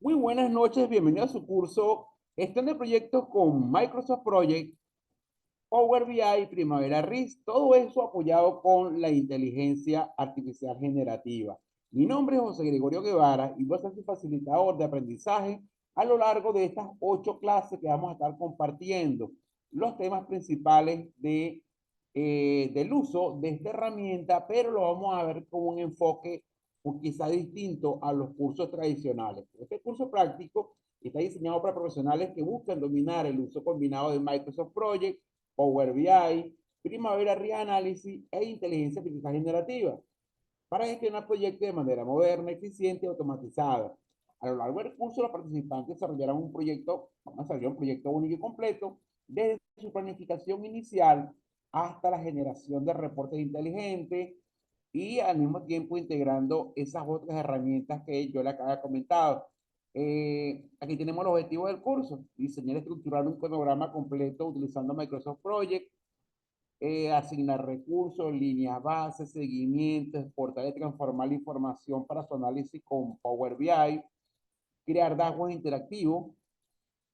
Muy buenas noches, bienvenido a su curso Gestión de Proyectos con Microsoft Project, Power BI, Primavera RIS, todo eso apoyado con la inteligencia artificial generativa. Mi nombre es José Gregorio Guevara y voy a ser su facilitador de aprendizaje a lo largo de estas 8 clases que vamos a estar compartiendo los temas principales del uso de esta herramienta, pero lo vamos a ver con un enfoque quizá distinto a los cursos tradicionales. Este curso práctico está diseñado para profesionales que buscan dominar el uso combinado de Microsoft Project, Power BI, Primavera Reanálisis e inteligencia artificial generativa para gestionar proyectos de manera moderna, eficiente y automatizada. A lo largo del curso, los participantes desarrollarán un proyecto, vamos a desarrollar un proyecto único y completo, desde su planificación inicial hasta la generación de reportes inteligentes y al mismo tiempo integrando esas otras herramientas que yo le acabo de comentar. Aquí tenemos los objetivos del curso: diseñar y estructurar un cronograma completo utilizando Microsoft Project, asignar recursos, líneas bases, seguimiento, exportar y transformar la información para su análisis con Power BI, crear dashboards interactivos.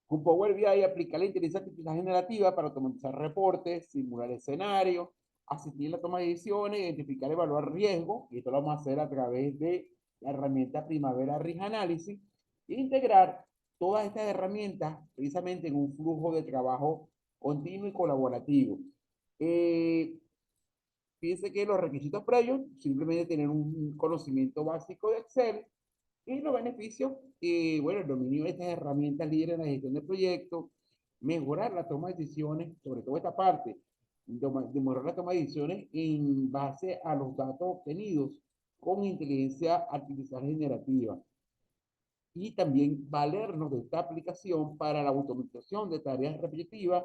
Con Power BI aplicar la inteligencia artificial generativa para automatizar reportes, simular escenarios, asistir a la toma de decisiones, identificar y evaluar riesgos, y esto lo vamos a hacer a través de la herramienta Primavera Risk Analysis, e integrar todas estas herramientas precisamente en un flujo de trabajo continuo y colaborativo. Eh, Fíjense que los requisitos previos, simplemente tener un conocimiento básico de Excel, y los beneficios, bueno, el dominio de estas herramientas líderes en la gestión de proyectos, mejorar la toma de decisiones, sobre todo esta parte, de mejorar la toma de decisiones en base a los datos obtenidos con inteligencia artificial generativa. Y también valernos de esta aplicación para la automatización de tareas repetitivas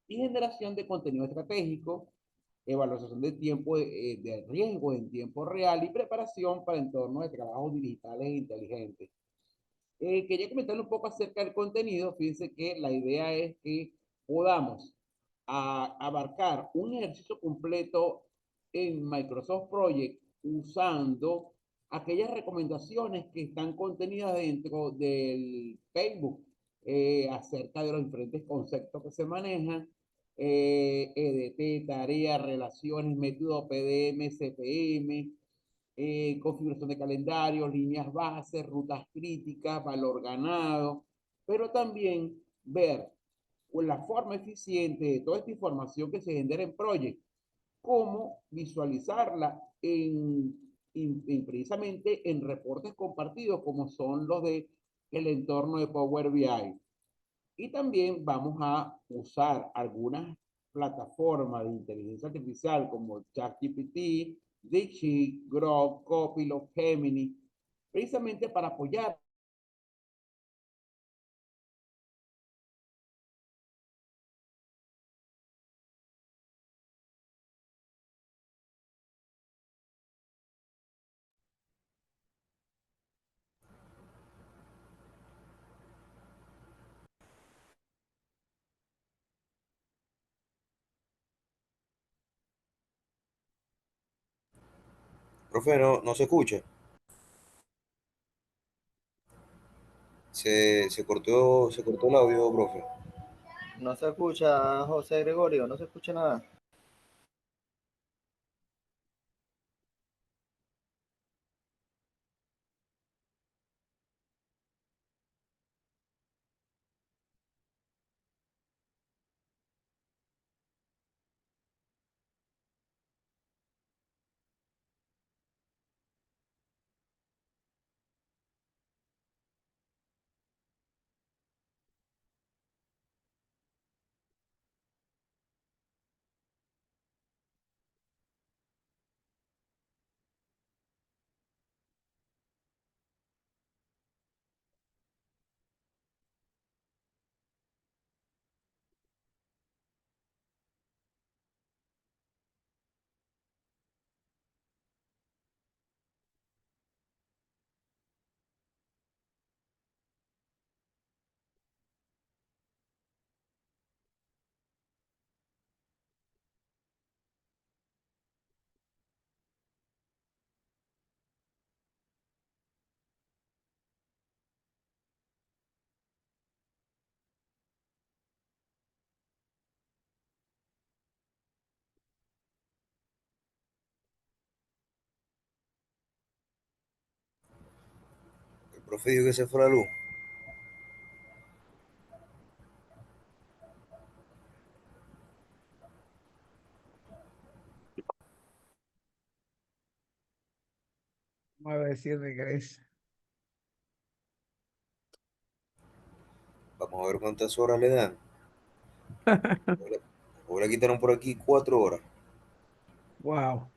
y generación de contenido estratégico, evaluación de tiempo de riesgo en tiempo real y preparación para entornos de trabajo digitales e inteligentes. Quería comentarle un poco acerca del contenido. Fíjense que la idea es que podamos abarcar un ejercicio completo en Microsoft Project usando aquellas recomendaciones que están contenidas dentro del Facebook, acerca de los diferentes conceptos que se manejan: EDT, tarea, relaciones, método PDM, CPM, configuración de calendarios, líneas bases, rutas críticas, valor ganado, pero también ver con la forma eficiente de toda esta información que se genera en Project, cómo visualizarla precisamente en reportes compartidos como son los de el entorno de Power BI. Y también vamos a usar algunas plataformas de inteligencia artificial como ChatGPT, Dixie, Grok, Copilot, Gemini, precisamente para apoyar. Profe, no se escucha. Se cortó el audio, profe. No se escucha, José Gregorio, no se escucha nada. Profe dijo que se fue la luz. Vamos a ver si regresa. Vamos a ver cuántas horas le dan. Ahora quitaron por aquí 4 horas. Wow.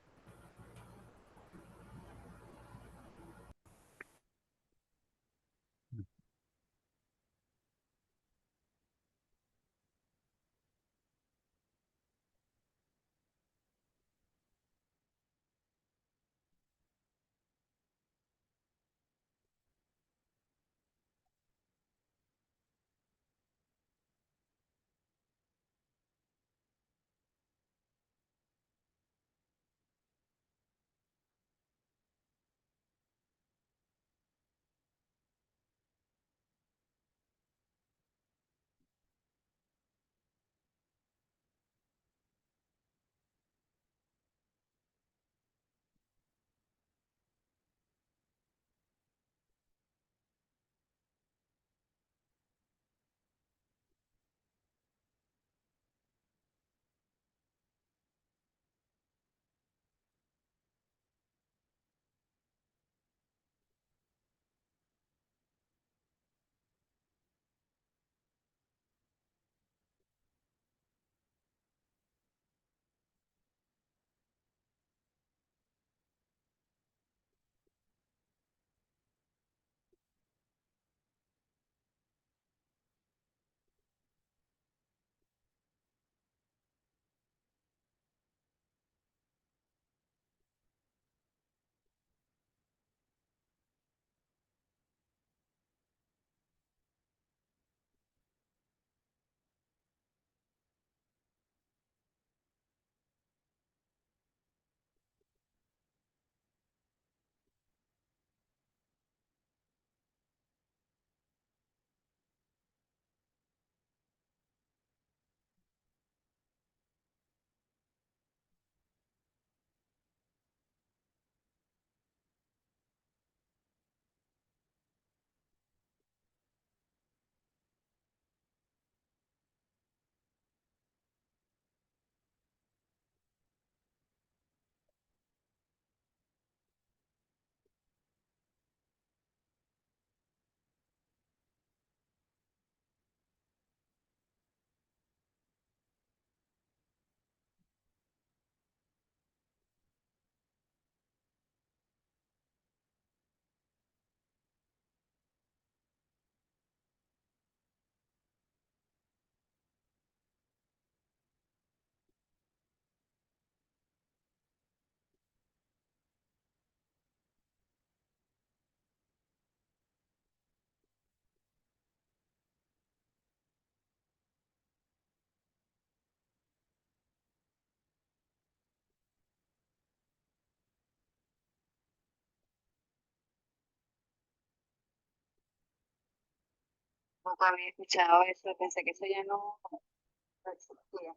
Nunca había escuchado eso, pensé que eso ya no existía.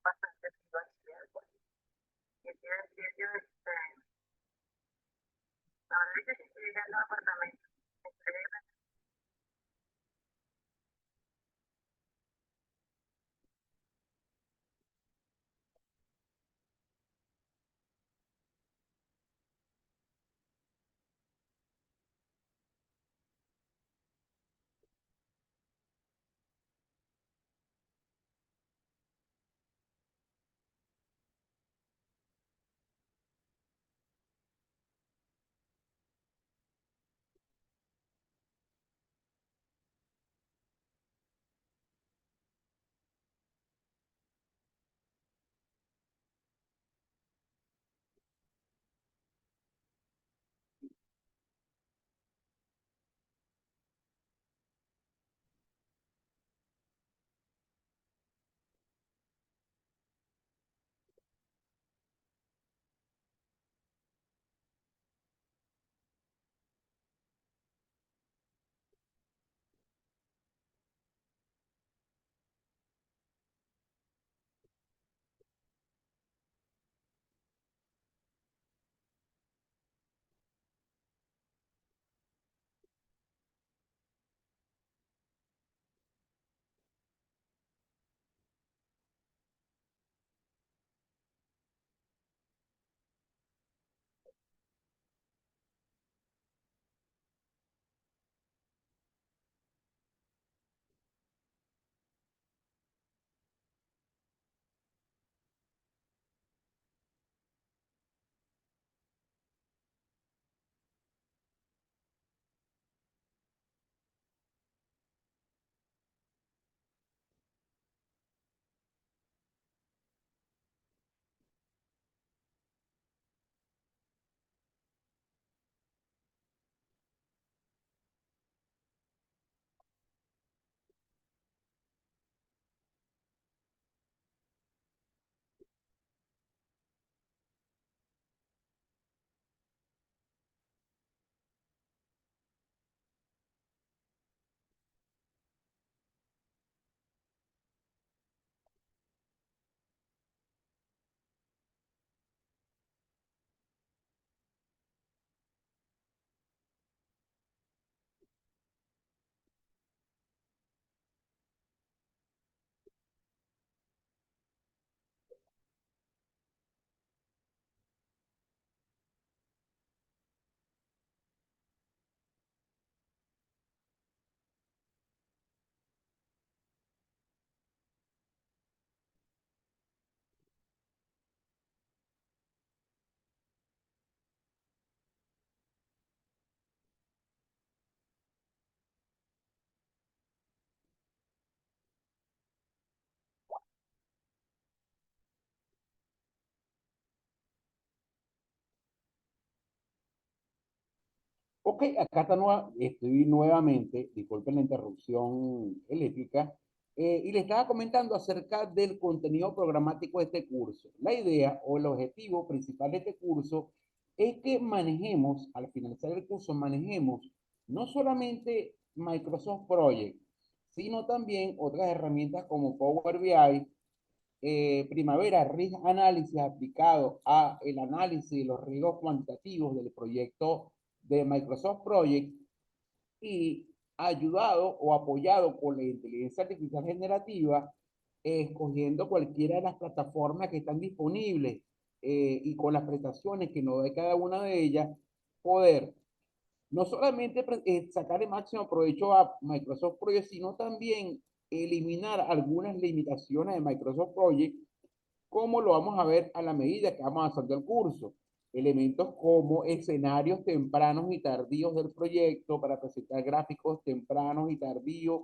Bastante situación, que tiene sitio, ahora que se estoy llegando al apartamento, Ok, acá está estoy nuevamente, disculpen la interrupción eléctrica, y le estaba comentando acerca del contenido programático de este curso. La idea o el objetivo principal de este curso es que manejemos, al finalizar el curso, manejemos no solamente Microsoft Project, sino también otras herramientas como Power BI, Primavera Risk Análisis aplicado a el análisis de los riesgos cuantitativos del proyecto de Microsoft Project y ayudado o apoyado con la inteligencia artificial generativa, escogiendo cualquiera de las plataformas que están disponibles y con las prestaciones que nos dé cada una de ellas, poder no solamente sacar el máximo provecho a Microsoft Project, sino también eliminar algunas limitaciones de Microsoft Project, como lo vamos a ver a la medida que vamos avanzando el curso. Elementos como escenarios tempranos y tardíos del proyecto para presentar gráficos tempranos y tardíos,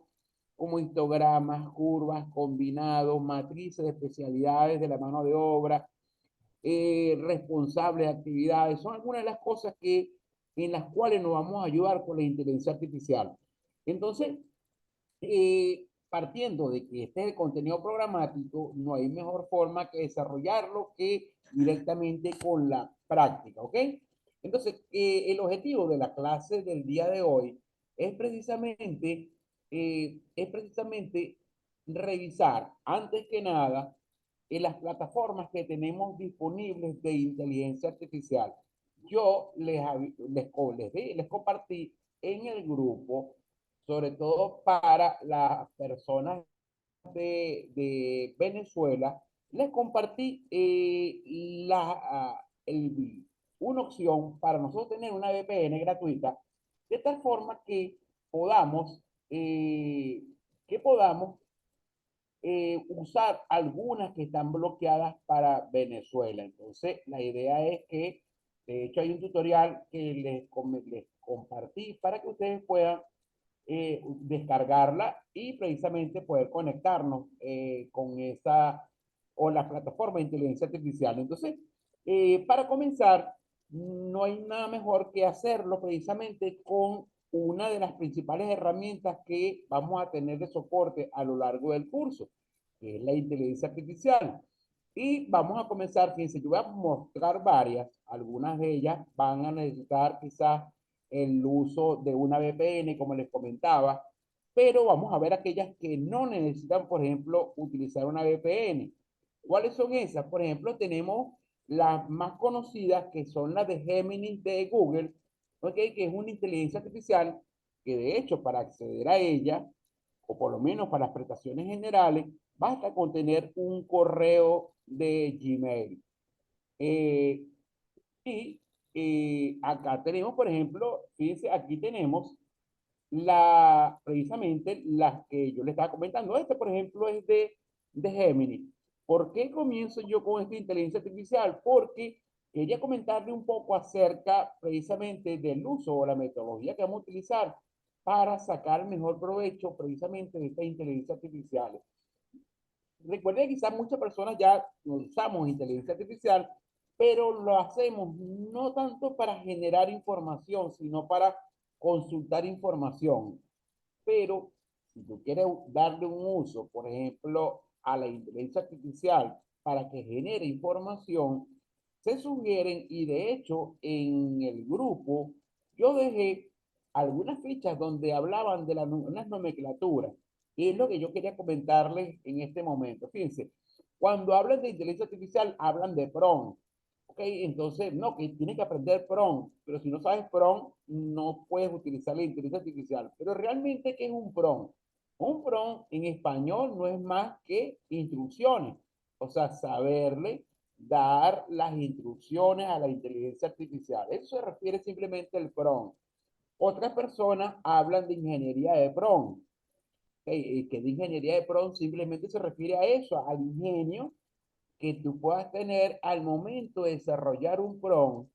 como histogramas, curvas, combinados, matrices de especialidades de la mano de obra, responsables de actividades. Son algunas de las cosas en las cuales nos vamos a ayudar con la inteligencia artificial. Entonces, partiendo de que este es el contenido programático, no hay mejor forma que desarrollarlo que directamente con la práctica, ¿ok? Entonces, el objetivo de la clase del día de hoy es precisamente revisar, antes que nada, las plataformas que tenemos disponibles de inteligencia artificial. Yo les compartí en el grupo, sobre todo para las personas de Venezuela, les compartí una opción para nosotros tener una VPN gratuita, de tal forma podamos, eh, que podamos usar algunas que están bloqueadas para Venezuela. Entonces, la idea es que, de hecho, hay un tutorial que les compartí para que ustedes puedan descargarla y precisamente poder conectarnos con esa o la plataforma de inteligencia artificial. Entonces, para comenzar, no hay nada mejor que hacerlo precisamente con una de las principales herramientas que vamos a tener de soporte a lo largo del curso, que es la inteligencia artificial. Y vamos a comenzar, fíjense, yo voy a mostrar varias, algunas de ellas van a necesitar quizás el uso de una VPN, como les comentaba, pero vamos a ver aquellas que no necesitan, por ejemplo, utilizar una VPN. ¿Cuáles son esas? Por ejemplo, tenemos las más conocidas, que son las de Gemini de Google, ¿okay? Que es una inteligencia artificial que, de hecho, para acceder a ella, o por lo menos para las prestaciones generales, basta con tener un correo de Gmail. Eh, y acá tenemos, por ejemplo, fíjense, aquí tenemos precisamente las que yo le estaba comentando. Este, por ejemplo, es de Gemini. ¿Por qué comienzo yo con esta inteligencia artificial? Porque quería comentarle un poco acerca precisamente del uso o la metodología que vamos a utilizar para sacar mejor provecho precisamente de esta inteligencia artificial. Recuerden que quizás muchas personas ya usamos inteligencia artificial, pero lo hacemos no tanto para generar información, sino para consultar información. Pero si tú quieres darle un uso, por ejemplo, a la inteligencia artificial para que genere información, se sugieren, y de hecho en el grupo yo dejé algunas fichas donde hablaban de unas nomenclaturas, y es lo que yo quería comentarles en este momento. Fíjense, cuando hablan de inteligencia artificial, hablan de prompt. Ok, entonces, no, que tienes que aprender prompt, pero si no sabes prompt, no puedes utilizar la inteligencia artificial. Pero realmente, ¿qué es un prompt? Un prompt en español no es más que instrucciones, o sea, saberle dar las instrucciones a la inteligencia artificial. Eso se refiere simplemente al prompt. Otras personas hablan de ingeniería de prompt. Que de ingeniería de prompt simplemente se refiere a eso, al ingenio que tú puedas tener al momento de desarrollar un prompt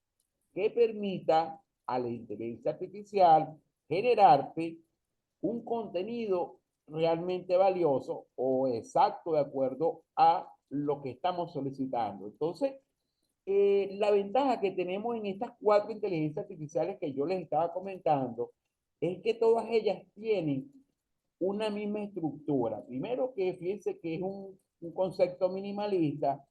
que permita a la inteligencia artificial generarte un contenido realmente valioso o exacto de acuerdo a lo que estamos solicitando. Entonces, La ventaja que tenemos en estas cuatro inteligencias artificiales que yo les estaba comentando es que todas ellas tienen una misma estructura. Primero que fíjense que es un concepto minimalista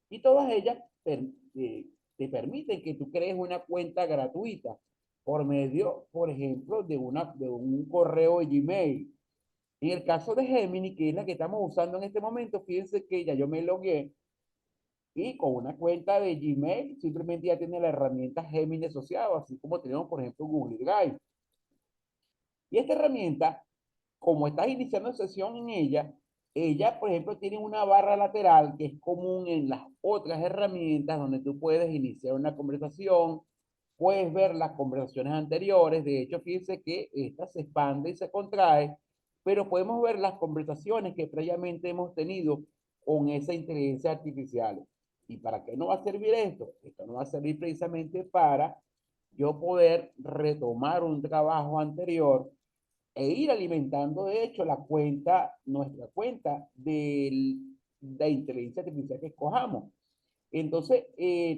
y todas ellas te permiten que tú crees una cuenta gratuita por medio, por ejemplo, de un correo de Gmail. En el caso de Gemini, que es la que estamos usando en este momento, fíjense que ya yo me logué y con una cuenta de Gmail simplemente ya tiene la herramienta Gemini asociado, así como tenemos, por ejemplo, Google Drive. Y esta herramienta, como estás iniciando sesión en ella, por ejemplo, tiene una barra lateral que es común en las otras herramientas donde tú puedes iniciar una conversación, puedes ver las conversaciones anteriores. De hecho, fíjense que esta se expande y se contrae, pero podemos ver las conversaciones que previamente hemos tenido con esa inteligencia artificial. ¿Y para qué no va a servir esto? Esto no va a servir precisamente para yo poder retomar un trabajo anterior e ir alimentando, de hecho, nuestra cuenta de inteligencia artificial que escojamos. Entonces,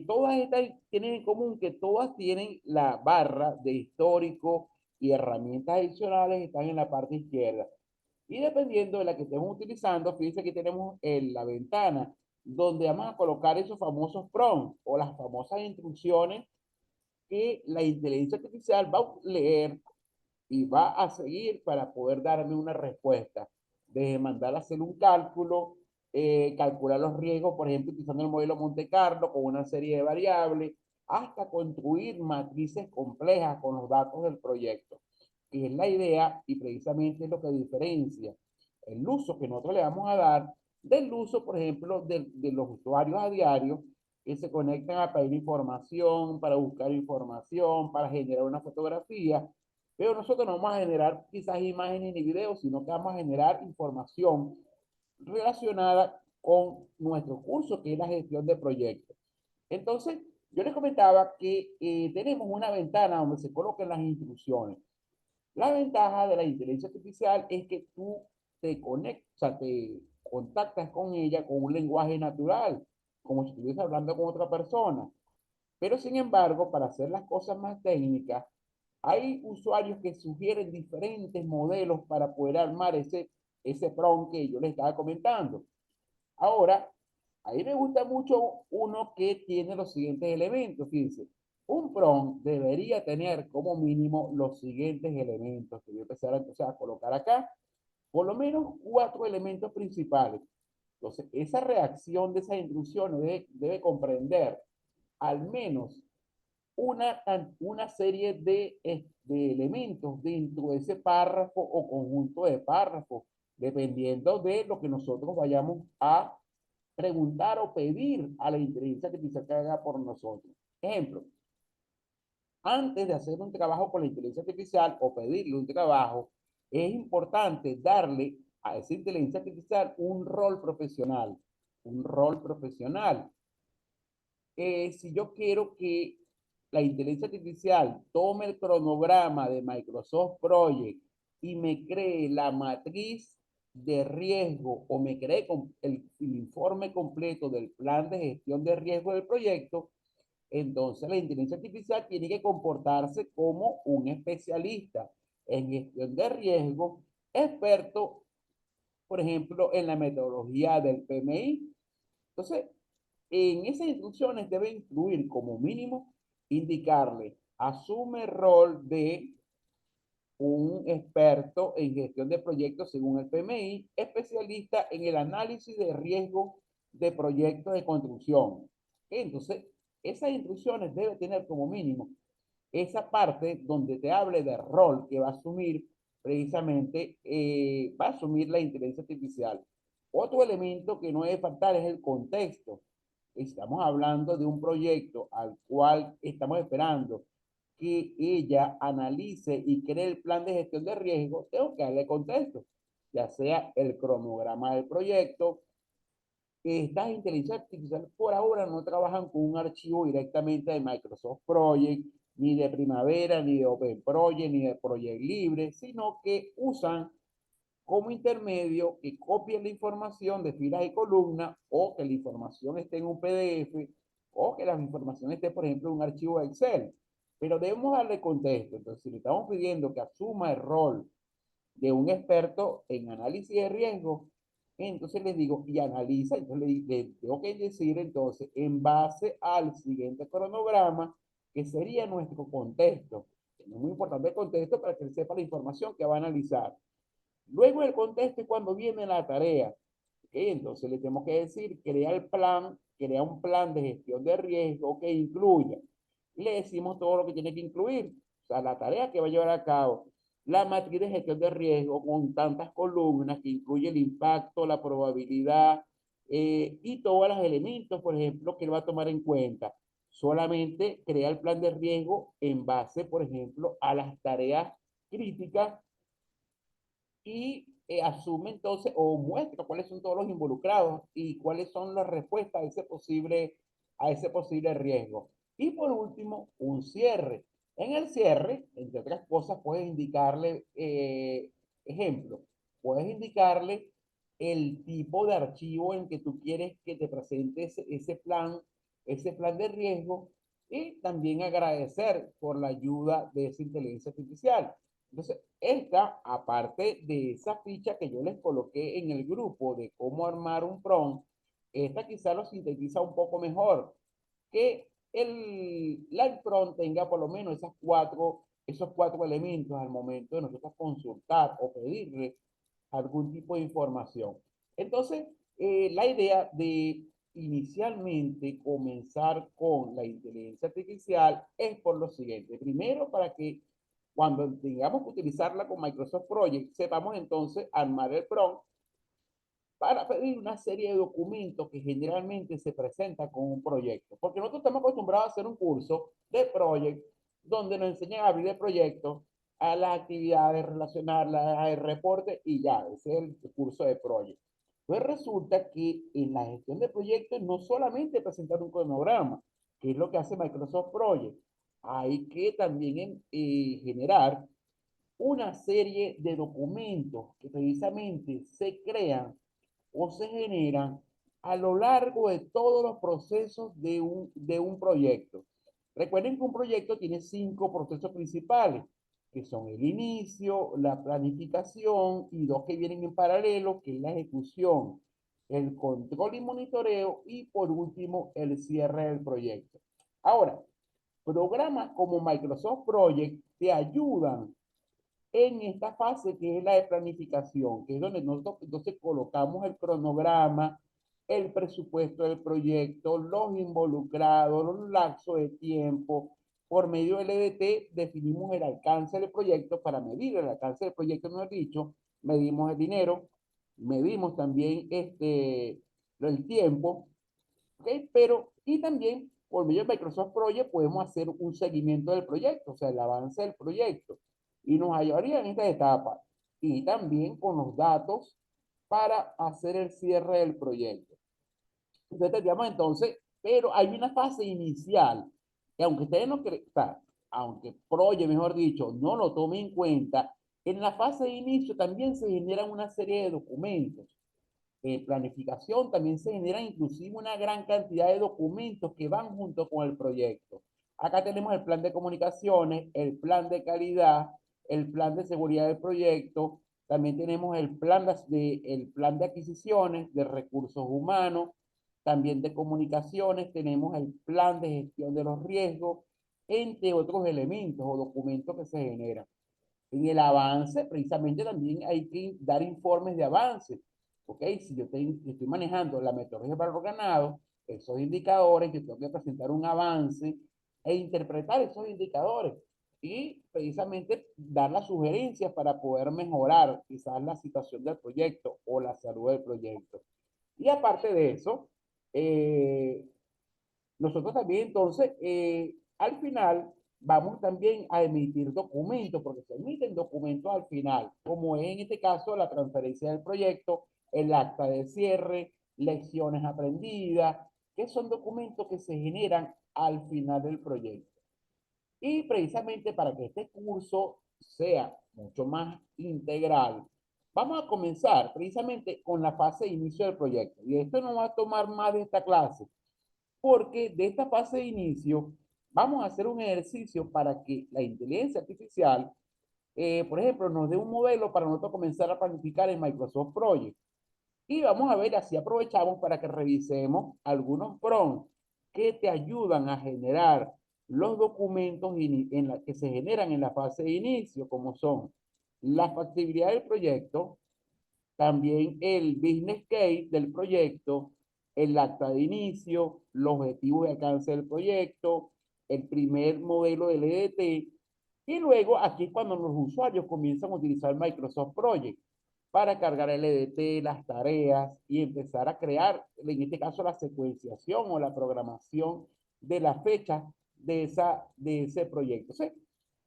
todas estas tienen en común que todas tienen la barra de histórico y herramientas adicionales, están en la parte izquierda. Y dependiendo de la que estemos utilizando, fíjense que tenemos la ventana donde vamos a colocar esos famosos prompts o las famosas instrucciones que la inteligencia artificial va a leer y va a seguir para poder darme una respuesta. De mandar a hacer un cálculo, calcular los riesgos, por ejemplo, utilizando el modelo Monte Carlo con una serie de variables, hasta construir matrices complejas con los datos del proyecto, que es la idea y precisamente es lo que diferencia el uso que nosotros le vamos a dar del uso, por ejemplo, de los usuarios a diario que se conectan a pedir información, para buscar información, para generar una fotografía, pero nosotros no vamos a generar quizás imágenes ni videos, sino que vamos a generar información relacionada con nuestro curso, que es la gestión de proyectos. Entonces, yo les comentaba que tenemos una ventana donde se colocan las instrucciones. La ventaja de la inteligencia artificial es que tú te conectas, o sea, te contactas con ella con un lenguaje natural, como si estuvieras hablando con otra persona. Pero sin embargo, para hacer las cosas más técnicas, hay usuarios que sugieren diferentes modelos para poder armar ese prompt que yo les estaba comentando. Ahora, a mí me gusta mucho uno que tiene los siguientes elementos. Fíjense, un prompt debería tener como mínimo los siguientes elementos que voy a empezar entonces a colocar acá. Por lo menos cuatro elementos principales. Entonces, esa reacción de esas instrucciones debe comprender al menos una serie de elementos dentro de ese párrafo o conjunto de párrafos, dependiendo de lo que nosotros vayamos a preguntar o pedir a la inteligencia artificial que haga por nosotros. Ejemplo, antes de hacer un trabajo con la inteligencia artificial o pedirle un trabajo, es importante darle a esa inteligencia artificial un rol profesional. Un rol profesional. Si yo quiero que la inteligencia artificial tome el cronograma de Microsoft Project y me cree la matriz de riesgo o me cree el informe completo del plan de gestión de riesgo del proyecto, entonces la inteligencia artificial tiene que comportarse como un especialista en gestión de riesgo, experto, por ejemplo, en la metodología del PMI. Entonces, en esas instrucciones debe incluir como mínimo indicarle, asume rol de un experto en gestión de proyectos según el PMI, especialista en el análisis de riesgo de proyectos de construcción. Entonces, esas instrucciones debe tener como mínimo esa parte donde te hable de rol que va a asumir precisamente, va a asumir la inteligencia artificial. Otro elemento que no debe faltar es el contexto. Estamos hablando de un proyecto al cual estamos esperando que ella analice y cree el plan de gestión de riesgo. Tengo que darle contexto, ya sea el cronograma del proyecto. Estas inteligencias artificiales por ahora no trabajan con un archivo directamente de Microsoft Project, ni de Primavera, ni de Open Project, ni de Project Libre, sino que usan como intermedio que copien la información de filas y columnas o que la información esté en un PDF o que la información esté, por ejemplo, en un archivo Excel. Pero debemos darle contexto. Entonces, si le estamos pidiendo que asuma el rol de un experto en análisis de riesgo, entonces les digo, y analiza, entonces le tengo que decir, entonces, en base al siguiente cronograma, que sería nuestro contexto. Es muy importante el contexto para que él sepa la información que va a analizar. Luego el contexto es cuando viene la tarea. ¿Okay? Entonces le tenemos que decir, crea un plan de gestión de riesgo que incluya. Y le decimos todo lo que tiene que incluir. O sea, la tarea que va a llevar a cabo. La matriz de gestión de riesgo con tantas columnas que incluye el impacto, la probabilidad y todos los elementos, por ejemplo, que él va a tomar en cuenta. Solamente crea el plan de riesgo en base, por ejemplo, a las tareas críticas y asume entonces o muestra cuáles son todos los involucrados y cuáles son las respuestas a ese posible riesgo. Y por último, un cierre. En el cierre, entre otras cosas, puedes indicarle, ejemplo, puedes indicarle el tipo de archivo en que tú quieres que te presente ese plan de riesgo y también agradecer por la ayuda de esa inteligencia artificial. Entonces, esta, aparte de esa ficha que yo les coloqué en el grupo de cómo armar un prompt, esta quizá lo sintetiza un poco mejor, que el prompt tenga por lo menos esos cuatro elementos al momento de nosotros consultar o pedirle algún tipo de información. Entonces, la idea de inicialmente comenzar con la inteligencia artificial es por lo siguiente. Primero, para que cuando tengamos que utilizarla con Microsoft Project, sepamos entonces armar el prompt para pedir una serie de documentos que generalmente se presenta con un proyecto. Porque nosotros estamos acostumbrados a hacer un curso de project donde nos enseñan a abrir el proyecto, a las actividades, relacionarlas, al reporte y ya, ese es el curso de project. Pues resulta que en la gestión de proyectos no solamente presentar un cronograma, que es lo que hace Microsoft Project, hay que también generar una serie de documentos que precisamente se crean o se generan a lo largo de todos los procesos de un proyecto. Recuerden que un proyecto tiene 5 procesos principales, que son el inicio, la planificación y 2 que vienen en paralelo, que es la ejecución, el control y monitoreo y por último el cierre del proyecto. Ahora, programas como Microsoft Project te ayudan en esta fase que es la de planificación, que es donde nosotros entonces colocamos el cronograma, el presupuesto del proyecto, los involucrados, los lapsos de tiempo. Por medio del EDT definimos el alcance del proyecto. Para medir el alcance del proyecto, mejor dicho, medimos el dinero, medimos también el tiempo, ¿okay? Pero, y también por medio de Microsoft Project podemos hacer un seguimiento del proyecto, o sea, el avance del proyecto y nos ayudaría en esta etapa y también con los datos para hacer el cierre del proyecto. Entonces tendríamos entonces, pero hay una fase inicial que aunque ustedes no creen, aunque Project, mejor dicho, no lo tome en cuenta, en la fase de inicio también se generan una serie de documentos. En planificación también se genera inclusive una gran cantidad de documentos que van junto con el proyecto. Acá tenemos el plan de comunicaciones, el plan de calidad, el plan de seguridad del proyecto, también tenemos el plan de adquisiciones, de recursos humanos, también de comunicaciones, tenemos el plan de gestión de los riesgos, entre otros elementos o documentos que se generan. En el avance, precisamente también hay que dar informes de avance. ¿Ok? Si yo estoy manejando la metodología para los ganados, esos indicadores, yo tengo que presentar un avance e interpretar esos indicadores y precisamente dar las sugerencias para poder mejorar quizás la situación del proyecto o la salud del proyecto. Y aparte de eso, eh, nosotros también entonces, al final, vamos también a emitir documentos, porque se emiten documentos al final, como es en este caso la transferencia del proyecto, el acta de cierre, lecciones aprendidas, que son documentos que se generan al final del proyecto. Y precisamente para que este curso sea mucho más integral, vamos a comenzar precisamente con la fase de inicio del proyecto. Y esto no va a tomar más de esta clase. porque de esta fase de inicio vamos a hacer un ejercicio para que la inteligencia artificial, por ejemplo, nos dé un modelo para nosotros comenzar a planificar en Microsoft Project. Y vamos a ver, así aprovechamos para que revisemos algunos prompts que te ayudan a generar los documentos que se generan en la fase de inicio, como son la factibilidad del proyecto, también el business case del proyecto, el acta de inicio, los objetivos de alcance del proyecto, el primer modelo del EDT, y luego aquí es cuando los usuarios comienzan a utilizar Microsoft Project para cargar el EDT, las tareas y empezar a crear, en este caso, la secuenciación o la programación de la fecha de ese proyecto. ¿Sí?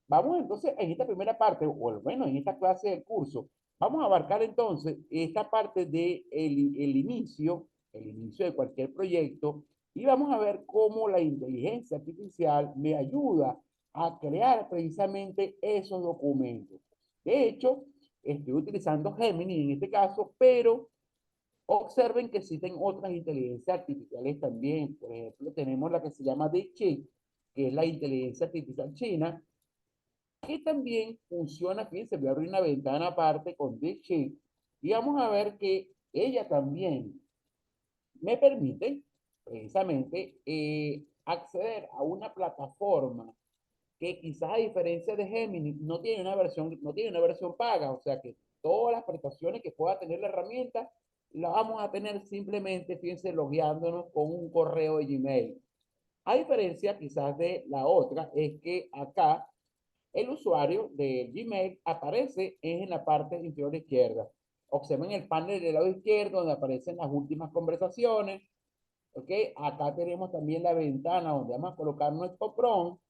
Vamos entonces en esta primera parte, o bueno, en esta clase del curso, vamos a abarcar entonces esta parte de el inicio de cualquier proyecto, y vamos a ver cómo la inteligencia artificial me ayuda a crear precisamente esos documentos. De hecho, estoy utilizando Gemini en este caso, pero observen que existen otras inteligencias artificiales también. Por ejemplo, tenemos la que se llama DeepSeek, que es la inteligencia artificial china, que también funciona. Fíjense, voy a abrir una ventana aparte con DeepSeek y vamos a ver que ella también me permite precisamente acceder a una plataforma que quizás a diferencia de Gemini no tiene una versión paga, o sea que todas las prestaciones que pueda tener la herramienta las vamos a tener simplemente, fíjense, logueándonos con un correo de Gmail. A diferencia quizás de la otra, es que acá el usuario de Gmail aparece en la parte inferior izquierda. Observen el panel del lado izquierdo donde aparecen las últimas conversaciones. ¿Ok? Acá tenemos también la ventana donde vamos a colocar nuestro prompt.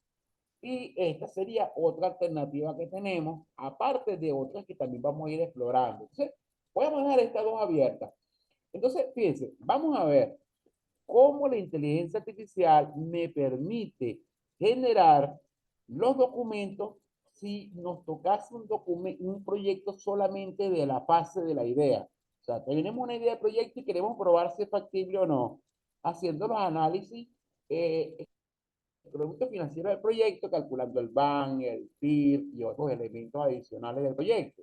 Y esta sería otra alternativa que tenemos, aparte de otras que también vamos a ir explorando. Entonces, podemos dejar estas dos abiertas. Entonces, fíjense, vamos a ver cómo la inteligencia artificial me permite generar los documentos si nos tocase un proyecto solamente de la fase de la idea. O sea, tenemos una idea de proyecto y queremos probar si es factible o no, haciendo los análisis eh, el producto financiero del proyecto, calculando el BAN, el PIR y otros elementos adicionales del proyecto.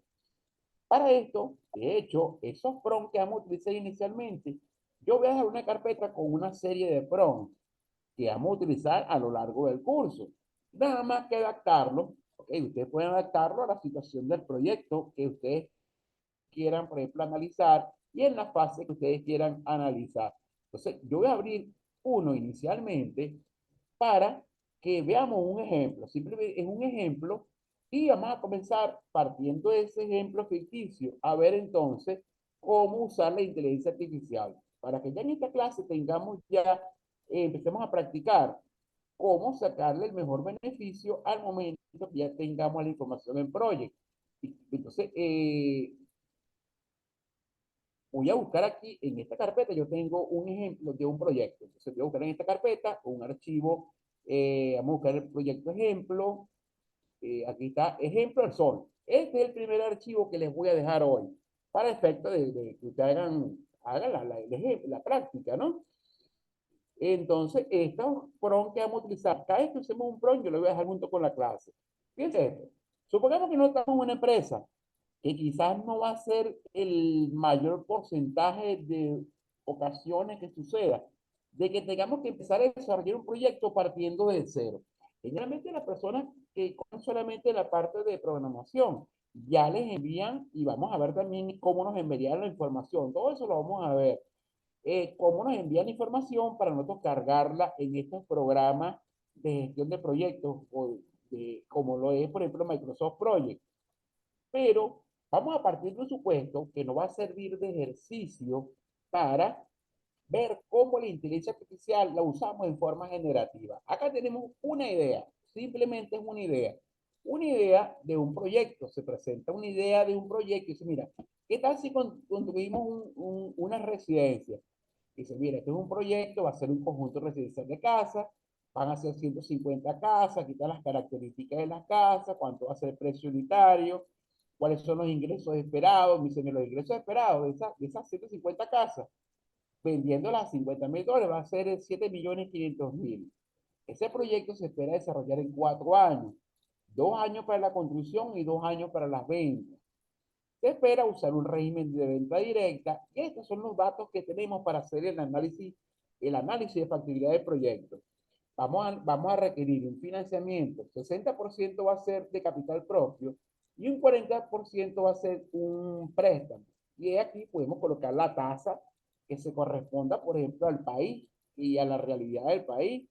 Para esto, de hecho, esos prompts que vamos a utilizar inicialmente, yo voy a dejar una carpeta con una serie de prompts que vamos a utilizar a lo largo del curso. Nada más que adaptarlo, ¿ok? Ustedes pueden adaptarlo a la situación del proyecto que ustedes quieran, por ejemplo, analizar y en la fase que ustedes quieran analizar. Entonces, yo voy a abrir uno inicialmente para que veamos un ejemplo. Simplemente es un ejemplo y vamos a comenzar partiendo de ese ejemplo ficticio a ver entonces cómo usar la inteligencia artificial para que ya en esta clase tengamos ya, empecemos a practicar cómo sacarle el mejor beneficio al momento que ya tengamos la información en Project. Entonces, voy a buscar aquí en esta carpeta, yo tengo un ejemplo de un proyecto. Entonces voy a buscar en esta carpeta un archivo, vamos a buscar el proyecto ejemplo, aquí está, ejemplo del sol. Este es el primer archivo que les voy a dejar hoy, para efecto de que ustedes hagan la práctica, ¿no? Entonces, estos prompts que vamos a utilizar, cada vez que usemos un prompt, yo lo voy a dejar junto con la clase. Fíjense esto. Supongamos que no estamos en una empresa que quizás no va a ser el mayor porcentaje de ocasiones que suceda, de que tengamos que empezar a desarrollar un proyecto partiendo de cero. Generalmente las personas que con solamente la parte de programación, ya les envían, y vamos a ver también cómo nos enviarían la información, todo eso lo vamos a ver, cómo nos envían información para nosotros cargarla en estos programas de gestión de proyectos, como lo es, por ejemplo, Microsoft Project. Pero vamos a partir de un supuesto que nos va a servir de ejercicio para ver cómo la inteligencia artificial la usamos en forma generativa. Acá tenemos una idea, simplemente es una idea de un proyecto. Se presenta una idea de un proyecto y dice, mira, ¿qué tal si construimos una residencia? Dice, mira, este es un proyecto, va a ser un conjunto residencial de casas, van a ser 150 casas, aquí están las características de las casas, cuánto va a ser el precio unitario, cuáles son los ingresos esperados. Me dicen, los ingresos esperados de esas 150 casas vendiéndola a $50.000, va a ser $7.500.000. Ese proyecto se espera desarrollar en 4 años, 2 años para la construcción y 2 años para las ventas. Se espera usar un régimen de venta directa. Estos son los datos que tenemos para hacer el análisis de factibilidad del proyecto. Vamos a requerir un financiamiento, 60% va a ser de capital propio y un 40% va a ser un préstamo. Y aquí podemos colocar la tasa que se corresponda, por ejemplo, al país y a la realidad del país.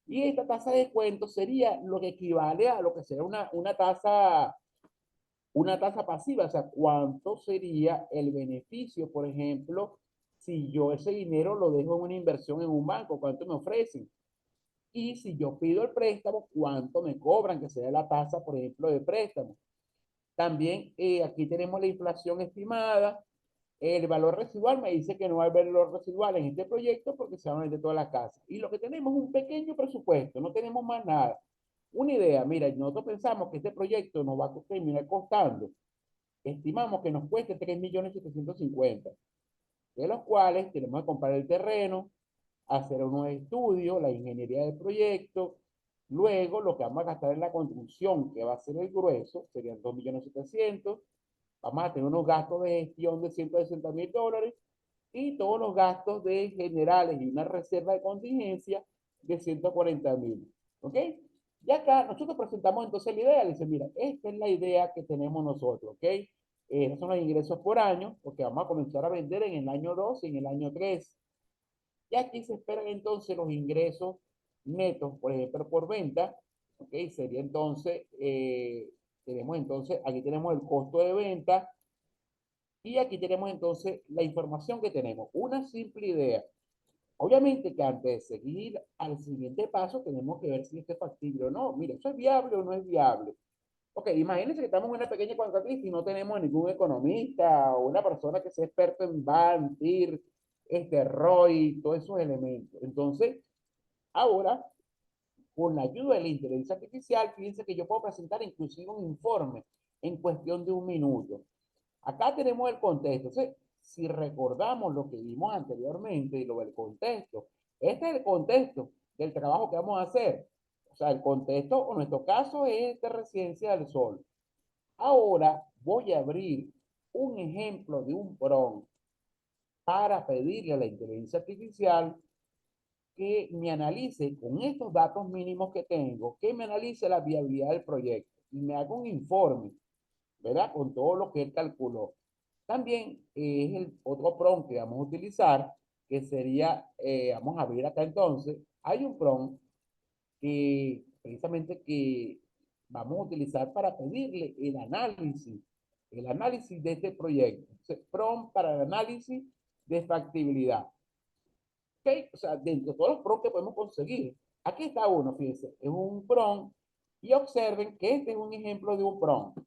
Y esta tasa de descuento sería lo que equivale a lo que sería una tasa pasiva, o sea, cuánto sería el beneficio, por ejemplo, si yo ese dinero lo dejo en una inversión en un banco, cuánto me ofrecen. Y si yo pido el préstamo, cuánto me cobran, que sea la tasa, por ejemplo, de préstamo. También aquí tenemos la inflación estimada. El valor residual me dice que no va a haber valor residual en este proyecto porque se van a vender todas las casas. Y lo que tenemos es un pequeño presupuesto, no tenemos más nada. Una idea, mira, nosotros pensamos que este proyecto nos va a terminar costando, estimamos que nos cueste 3.750.000, de los cuales tenemos que comprar el terreno, hacer unos estudios, la ingeniería del proyecto, luego lo que vamos a gastar en la construcción, que va a ser el grueso, serían 2.700.000, vamos a tener unos gastos de gestión de $160.000 y todos los gastos de generales y una reserva de contingencia de 140.000. ¿Ok? Y acá nosotros presentamos entonces la idea, le dice, mira, esta es la idea que tenemos nosotros, ¿ok? Estos son los ingresos por año, porque vamos a comenzar a vender en el año 2 y en el año 3. Y aquí se esperan entonces los ingresos netos, por ejemplo, por venta, ¿ok? Sería entonces, tenemos entonces, aquí tenemos el costo de venta, y aquí tenemos entonces la información que tenemos. Una simple idea. Obviamente que antes de seguir al siguiente paso, tenemos que ver si esto es factible o no. Mira, ¿eso es viable o no es viable? Ok, imagínense que estamos en una pequeña contratista y no tenemos ningún economista o una persona que sea experto en BAN, TIR, ROI, todos esos elementos. Entonces, ahora, con la ayuda de la inteligencia artificial, fíjense que yo puedo presentar inclusive un informe en cuestión de 1 minuto. Acá tenemos el contexto. Entonces, si recordamos lo que vimos anteriormente y lo del contexto, este es el contexto del trabajo que vamos a hacer. O sea, el contexto, o nuestro caso, es esta Residencia del Sol. Ahora voy a abrir un ejemplo de un prompt para pedirle a la inteligencia artificial que me analice con estos datos mínimos que tengo, que me analice la viabilidad del proyecto y me haga un informe, ¿verdad? Con todo lo que él calculó. También es el otro prompt que vamos a utilizar, que sería, vamos a abrir acá entonces, hay un prompt que precisamente que vamos a utilizar para pedirle el análisis de este proyecto. Entonces, prompt para el análisis de factibilidad. ¿Ok? O sea, dentro de todos los prompts que podemos conseguir, aquí está uno, fíjense, es un prompt y observen que este es un ejemplo de un prompt.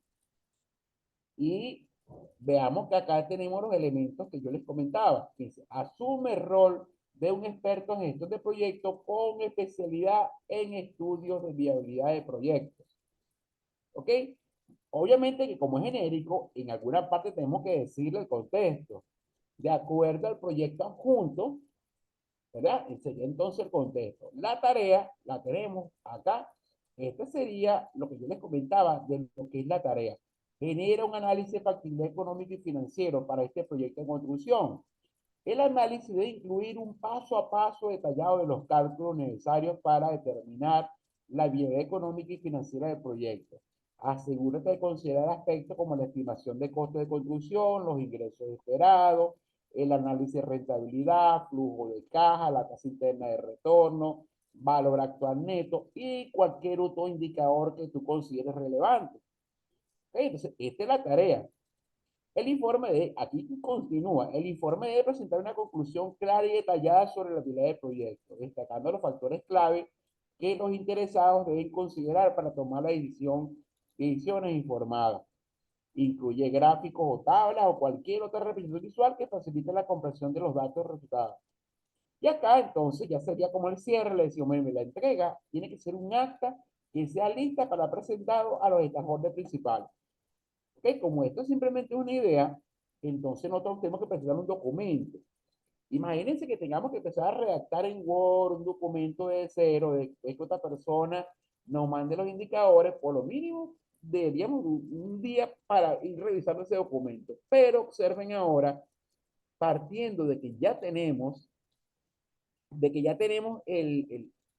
Y veamos que acá tenemos los elementos que yo les comentaba. Dice, asume el rol de un experto en gestión de proyectos con especialidad en estudios de viabilidad de proyectos. ¿Ok? Obviamente que como es genérico, en alguna parte tenemos que decirle el contexto. De acuerdo al proyecto adjunto, ¿verdad? Sería entonces el contexto. La tarea la tenemos acá. Este sería lo que yo les comentaba de lo que es la tarea. Genera un análisis de factibilidad económico y financiero para este proyecto de construcción. El análisis debe incluir un paso a paso detallado de los cálculos necesarios para determinar la viabilidad económica y financiera del proyecto. Asegúrate de considerar aspectos como la estimación de costos de construcción, los ingresos esperados, el análisis de rentabilidad, flujo de caja, la tasa interna de retorno, valor actual neto y cualquier otro indicador que tú consideres relevante. Entonces, esta es la tarea. El informe aquí continúa, el informe debe presentar una conclusión clara y detallada sobre la viabilidad del proyecto, destacando los factores clave que los interesados deben considerar para tomar la decisiones informadas. Incluye gráficos o tablas o cualquier otra representación visual que facilite la comprensión de los datos resultados. Y acá entonces ya sería como el cierre, le decimos, la entrega tiene que ser un acta que sea lista para presentado a los stakeholders principales. ¿Ok? Como esto es simplemente una idea, entonces nosotros tenemos que presentar un documento. Imagínense que tengamos que empezar a redactar en Word un documento de cero, de que otra persona nos mande los indicadores, por lo mínimo deberíamos un día para ir revisando ese documento. Pero observen ahora, partiendo de que ya tenemos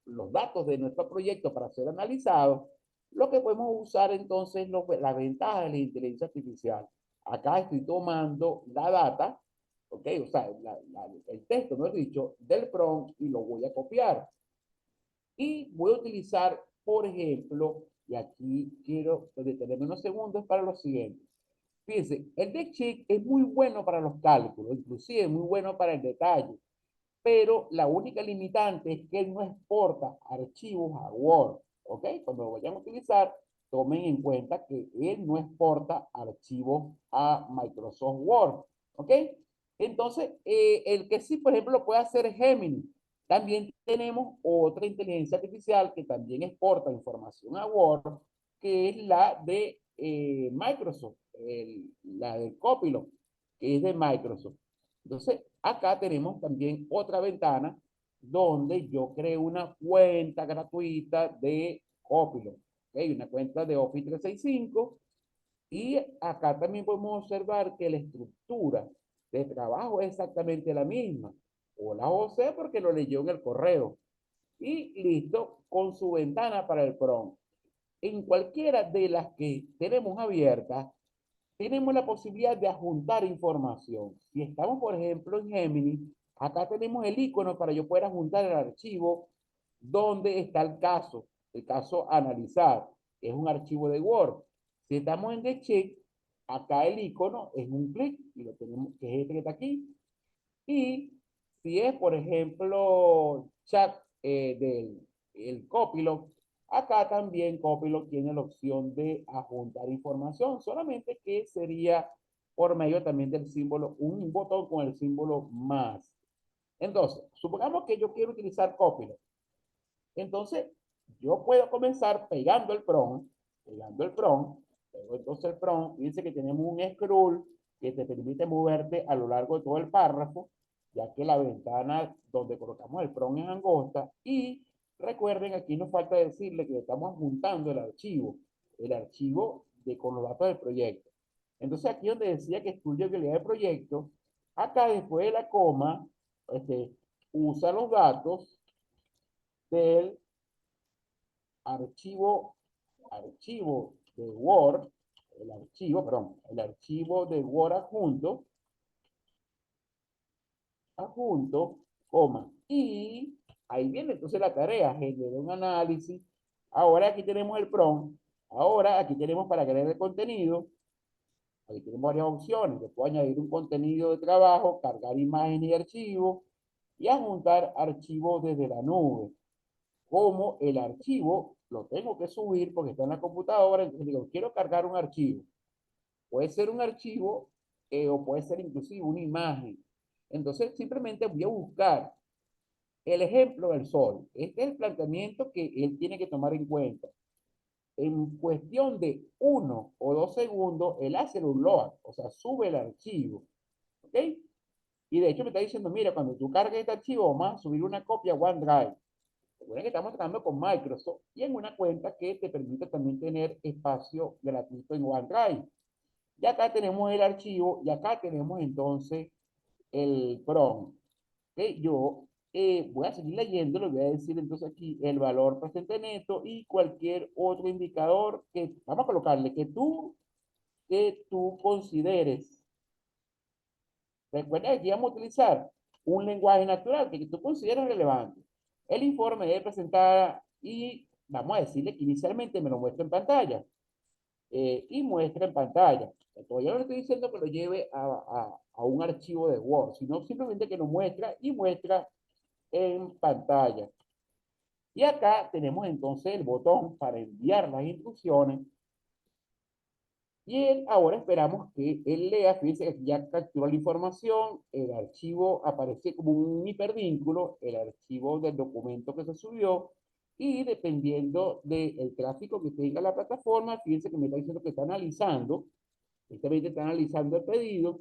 los datos de nuestro proyecto para ser analizados, lo que podemos usar entonces las ventajas de la inteligencia artificial. Acá estoy tomando la data, ¿ok? O sea, el texto, no he dicho, del prompt y lo voy a copiar. Y voy a utilizar, por ejemplo, y aquí quiero detenerme unos segundos para lo siguiente. Fíjense, el DeepSeek es muy bueno para los cálculos, inclusive es muy bueno para el detalle, pero la única limitante es que él no exporta archivos a Word, ¿ok? Cuando lo vayan a utilizar, tomen en cuenta que él no exporta archivos a Microsoft Word, ¿ok? Entonces, el que sí, por ejemplo, lo puede hacer es Gemini. También tenemos otra inteligencia artificial que también exporta información a Word, que es la de Microsoft, la de Copilot, que es de Microsoft. Entonces, acá tenemos también otra ventana donde yo creo una cuenta gratuita de Copilot, ¿okay? Una cuenta de Office 365. Y acá también podemos observar que la estructura de trabajo es exactamente la misma. Hola José, porque lo leyó en el correo. Y listo, con su ventana para el prompt. En cualquiera de las que tenemos abiertas, tenemos la posibilidad de adjuntar información. Si estamos, por ejemplo, en Gemini, acá tenemos el icono para yo poder adjuntar el archivo donde está el caso analizar, que es un archivo de Word. Si estamos en The Check, acá el icono es un clic, y lo tenemos, que es este que está aquí. Y si es, por ejemplo, chat del el Copilot, acá también Copilot tiene la opción de adjuntar información, solamente que sería por medio también del símbolo, un botón con el símbolo más. Entonces, supongamos que yo quiero utilizar Copilot. Entonces, yo puedo comenzar pegando el prompt, pego entonces el prompt, fíjense que tenemos un scroll que te permite moverte a lo largo de todo el párrafo, ya que la ventana donde colocamos el prompt es angosta, y recuerden, aquí nos falta decirle que estamos juntando el archivo con los datos del proyecto. Entonces, aquí donde decía que estudio habilidad de proyecto, acá después de la coma, usa los datos del archivo de Word, el archivo de Word adjunto, coma, y ahí viene entonces la tarea, generar un análisis. Ahora aquí tenemos el prompt, ahora aquí tenemos para crear el contenido, aquí tenemos varias opciones, yo puedo añadir un contenido de trabajo, cargar imágenes y archivos, y adjuntar archivos desde la nube. Como el archivo lo tengo que subir porque está en la computadora, entonces digo, quiero cargar un archivo. Puede ser un archivo o puede ser inclusive una imagen. Entonces simplemente voy a buscar el ejemplo del sol. Este es el planteamiento que él tiene que tomar en cuenta. En cuestión de 1 o 2 segundos, él hace el upload, o sea, sube el archivo. ¿Ok? Y de hecho me está diciendo, mira, cuando tú cargues este archivo, vamos a subir una copia a OneDrive. Recuerden que estamos trabajando con Microsoft y en una cuenta que te permite también tener espacio gratuito en OneDrive. Y acá tenemos el archivo y acá tenemos entonces el prompt. ¿Okay? Yo voy a seguir leyendo, le voy a decir entonces aquí el valor presente neto y cualquier otro indicador que vamos a colocarle que tú consideres. Recuerda que aquí vamos a utilizar un lenguaje natural que tú consideres relevante. El informe debe presentar y vamos a decirle que inicialmente me lo muestra en pantalla. Y muestra en pantalla. Todavía no le estoy diciendo que lo lleve a un archivo de Word, sino simplemente que lo muestra y muestra en pantalla. Y acá tenemos entonces el botón para enviar las instrucciones. Y ahora esperamos que él lea, fíjense que aquí ya capturó la información, el archivo aparece como un hipervínculo, el archivo del documento que se subió, y dependiendo del tráfico que tenga la plataforma, fíjense que me está diciendo que está analizando, este está analizando el pedido,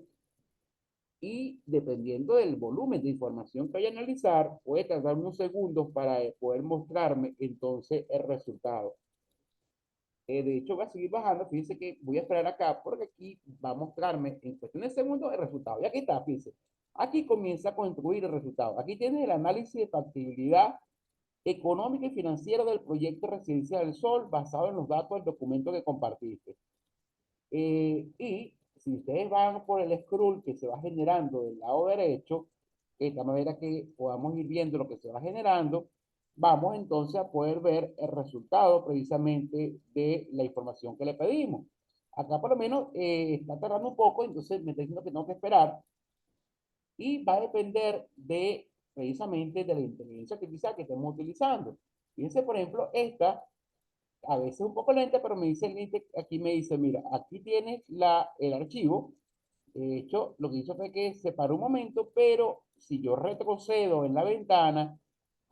y dependiendo del volumen de información que vaya a analizar, puede tardar unos segundos para poder mostrarme entonces el resultado. De hecho, voy a seguir bajando. Fíjense que voy a esperar acá porque aquí va a mostrarme en cuestión de segundos el resultado. Y aquí está, fíjense. Aquí comienza a construir el resultado. Aquí tienes el análisis de factibilidad económica y financiera del proyecto Residencia del Sol basado en los datos del documento que compartiste. Y si ustedes van por el scroll que se va generando del lado derecho, de esta manera que podamos ir viendo lo que se va generando, vamos entonces a poder ver el resultado precisamente de la información que le pedimos. Acá por lo menos está tardando un poco, entonces me está diciendo que tengo que esperar y va a depender de precisamente de la inteligencia artificial que estemos utilizando. Fíjense, por ejemplo, esta a veces un poco lenta, pero me dice el link, aquí me dice, mira, aquí tienes el archivo. De hecho, lo que hizo fue que se paró un momento, pero si yo retrocedo en la ventana,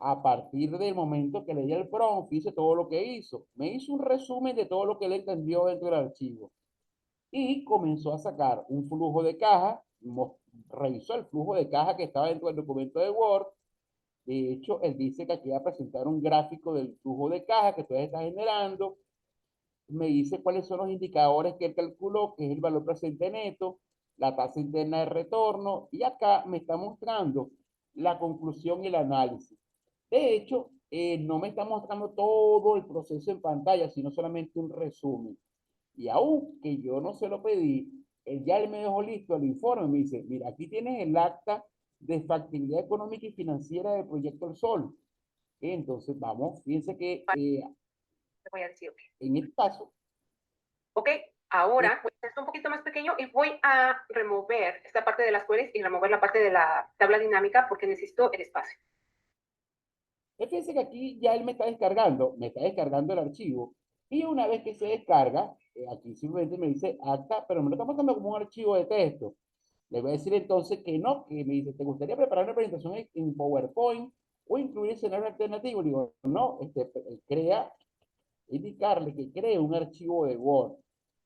a partir del momento que leí el prompt, hice todo lo que hizo. Me hizo un resumen de todo lo que él entendió dentro del archivo. Y comenzó a sacar un flujo de caja, revisó el flujo de caja que estaba dentro del documento de Word. De hecho, él dice que aquí va a presentar un gráfico del flujo de caja que ustedes están generando. Me dice cuáles son los indicadores que él calculó, que es el valor presente neto, la tasa interna de retorno, y acá me está mostrando la conclusión y el análisis. De hecho, no me está mostrando todo el proceso en pantalla, sino solamente un resumen. Y aunque yo no se lo pedí, él me dejó listo el informe. Me dice, mira, aquí tienes el acta de factibilidad económica y financiera del Proyecto El Sol. Entonces, vamos, fíjense que Te voy a decir, ok. en este caso, Ok, ahora voy a hacer esto un poquito más pequeño y voy a remover esta parte de las queries y remover la parte de la tabla dinámica porque necesito el espacio. fíjense que aquí ya él me está descargando el archivo. Y una vez que se descarga, aquí simplemente me dice acta, pero me lo está mostrando como un archivo de texto. Le voy a decir entonces que no, que me dice, ¿te gustaría preparar una presentación en PowerPoint o incluir escenario alternativo? Le digo, no, indicarle que cree un archivo de Word.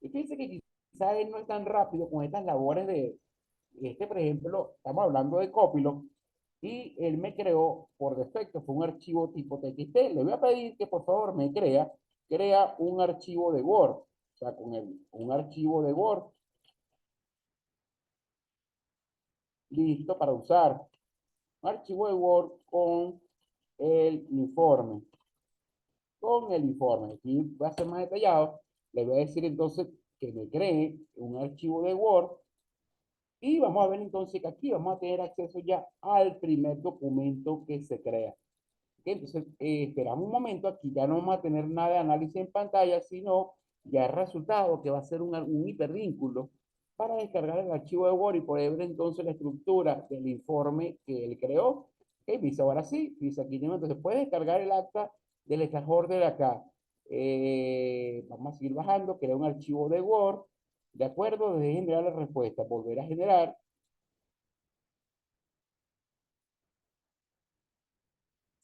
Y fíjense que quizás él no es tan rápido con estas labores por ejemplo, estamos hablando de Copilot, y él me creó por defecto, fue un archivo tipo TXT. Le voy a pedir que por favor me crea un archivo de Word, o sea, un archivo de Word listo para usar. Un archivo de Word con el informe. Con el informe. Aquí va a ser más detallado. Le voy a decir entonces que me cree un archivo de Word. Y vamos a ver entonces que aquí vamos a tener acceso ya al primer documento que se crea. ¿Okay? Entonces, esperamos un momento, aquí ya no vamos a tener nada de análisis en pantalla, sino ya el resultado que va a ser un hipervínculo para descargar el archivo de Word y poder ver entonces la estructura del informe que él creó. ¿Okay? Dice ahora sí, dice aquí, entonces puede descargar el acta del stakeholder de acá. Vamos a seguir bajando, crea un archivo de Word. De acuerdo, desde generar la respuesta, volver a generar.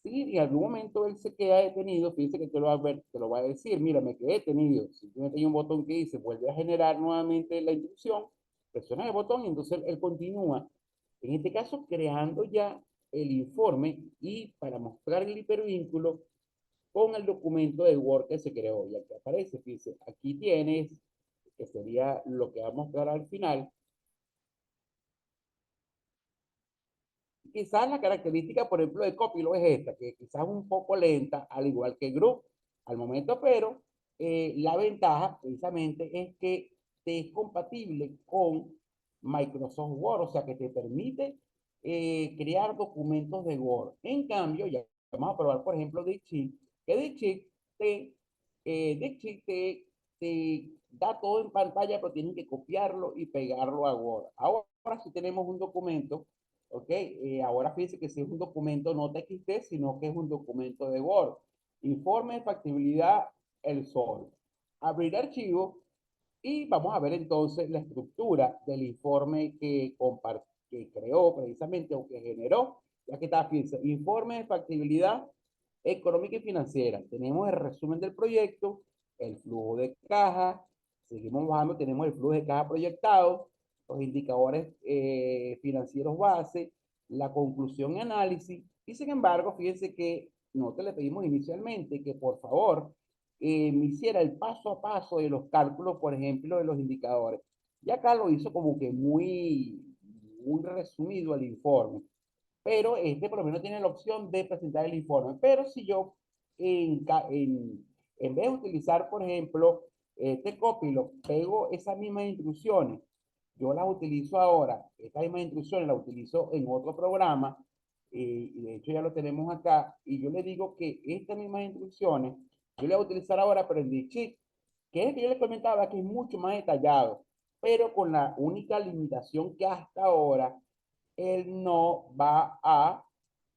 Si en algún momento él se queda detenido, fíjense que te lo va a ver, te lo va a decir, mira, me quedé detenido. Simplemente hay un botón que dice, vuelve a generar nuevamente la instrucción, presiona el botón y entonces él continúa. En este caso, creando ya el informe y para mostrar el hipervínculo con el documento de Word que se creó. Y aquí aparece, fíjense, aquí tienes, que sería lo que va a mostrar al final. Quizás la característica, por ejemplo, de Copilot es esta, que quizás es un poco lenta, al igual que Group al momento, pero la ventaja precisamente es que te es compatible con Microsoft Word, o sea que te permite crear documentos de Word. En cambio, ya vamos a probar, por ejemplo, Dixit, que te da todo en pantalla, pero tienes que copiarlo y pegarlo a Word. Ahora si tenemos un documento. Ok, ahora fíjense que si es un documento no TXT, sino que es un documento de Word. Informe de factibilidad El Sol. Abrir archivo y vamos a ver entonces la estructura del informe que creó precisamente o que generó. Ya que está, fíjense, informe de factibilidad económica y financiera. Tenemos el resumen del proyecto, el flujo de caja, seguimos bajando, tenemos el flujo de caja proyectado, los indicadores financieros base, la conclusión y análisis. Y sin embargo, fíjense que nosotros le pedimos inicialmente que por favor me hiciera el paso a paso de los cálculos, por ejemplo, de los indicadores. Y acá lo hizo como que muy resumido el informe, pero este por lo menos tiene la opción de presentar el informe. Pero si yo en vez de utilizar, por ejemplo, este Copilot, pego esas mismas instrucciones, yo las utilizo ahora, estas mismas instrucciones las utilizo en otro programa, y de hecho ya lo tenemos acá, y yo le digo que estas mismas instrucciones, yo las voy a utilizar ahora, pero en Sheet, que es el que yo les comentaba, que es mucho más detallado, pero con la única limitación que hasta ahora él no va a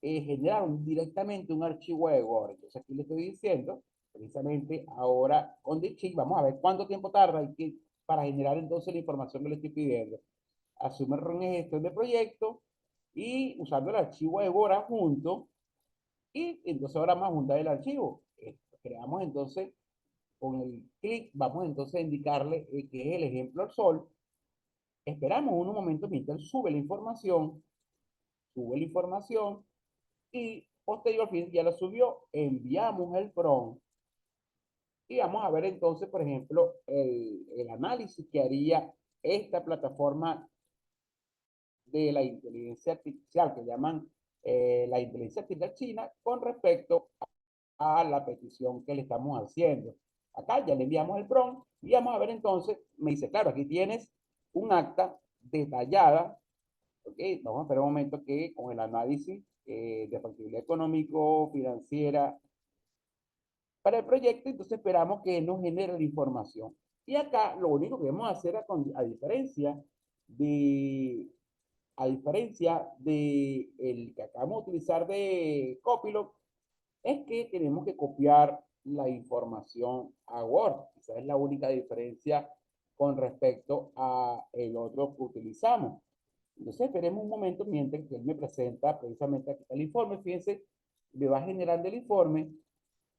generar directamente un archivo de Word. Entonces aquí le estoy diciendo, precisamente ahora con Sheet, vamos a ver cuánto tiempo tarda para generar entonces la información que le estoy pidiendo. Asume el rol de gestión de proyecto y usando el archivo de Word junto, y entonces ahora más juntar el archivo. Creamos entonces con el clic, vamos entonces a indicarle que es el ejemplo al sol. Esperamos unos momentos mientras sube la información y posterior ya lo subió, enviamos el prompt y vamos a ver entonces, por ejemplo, el análisis que haría esta plataforma de la inteligencia artificial que llaman la inteligencia artificial china con respecto a la petición que le estamos haciendo. Acá ya le enviamos el prompt y vamos a ver entonces, me dice, claro, aquí tienes un acta detallada. Okay, vamos a esperar un momento que con el análisis de factibilidad económico, financiera para el proyecto, entonces esperamos que nos genere la información. Y acá lo único que vamos a hacer, de, a diferencia de el que acabamos de utilizar de Copilot, es que tenemos que copiar la información a Word. Esa es la única diferencia con respecto a el otro que utilizamos. Entonces esperemos un momento mientras que él me presenta precisamente aquí el informe. Fíjense, me va generando el informe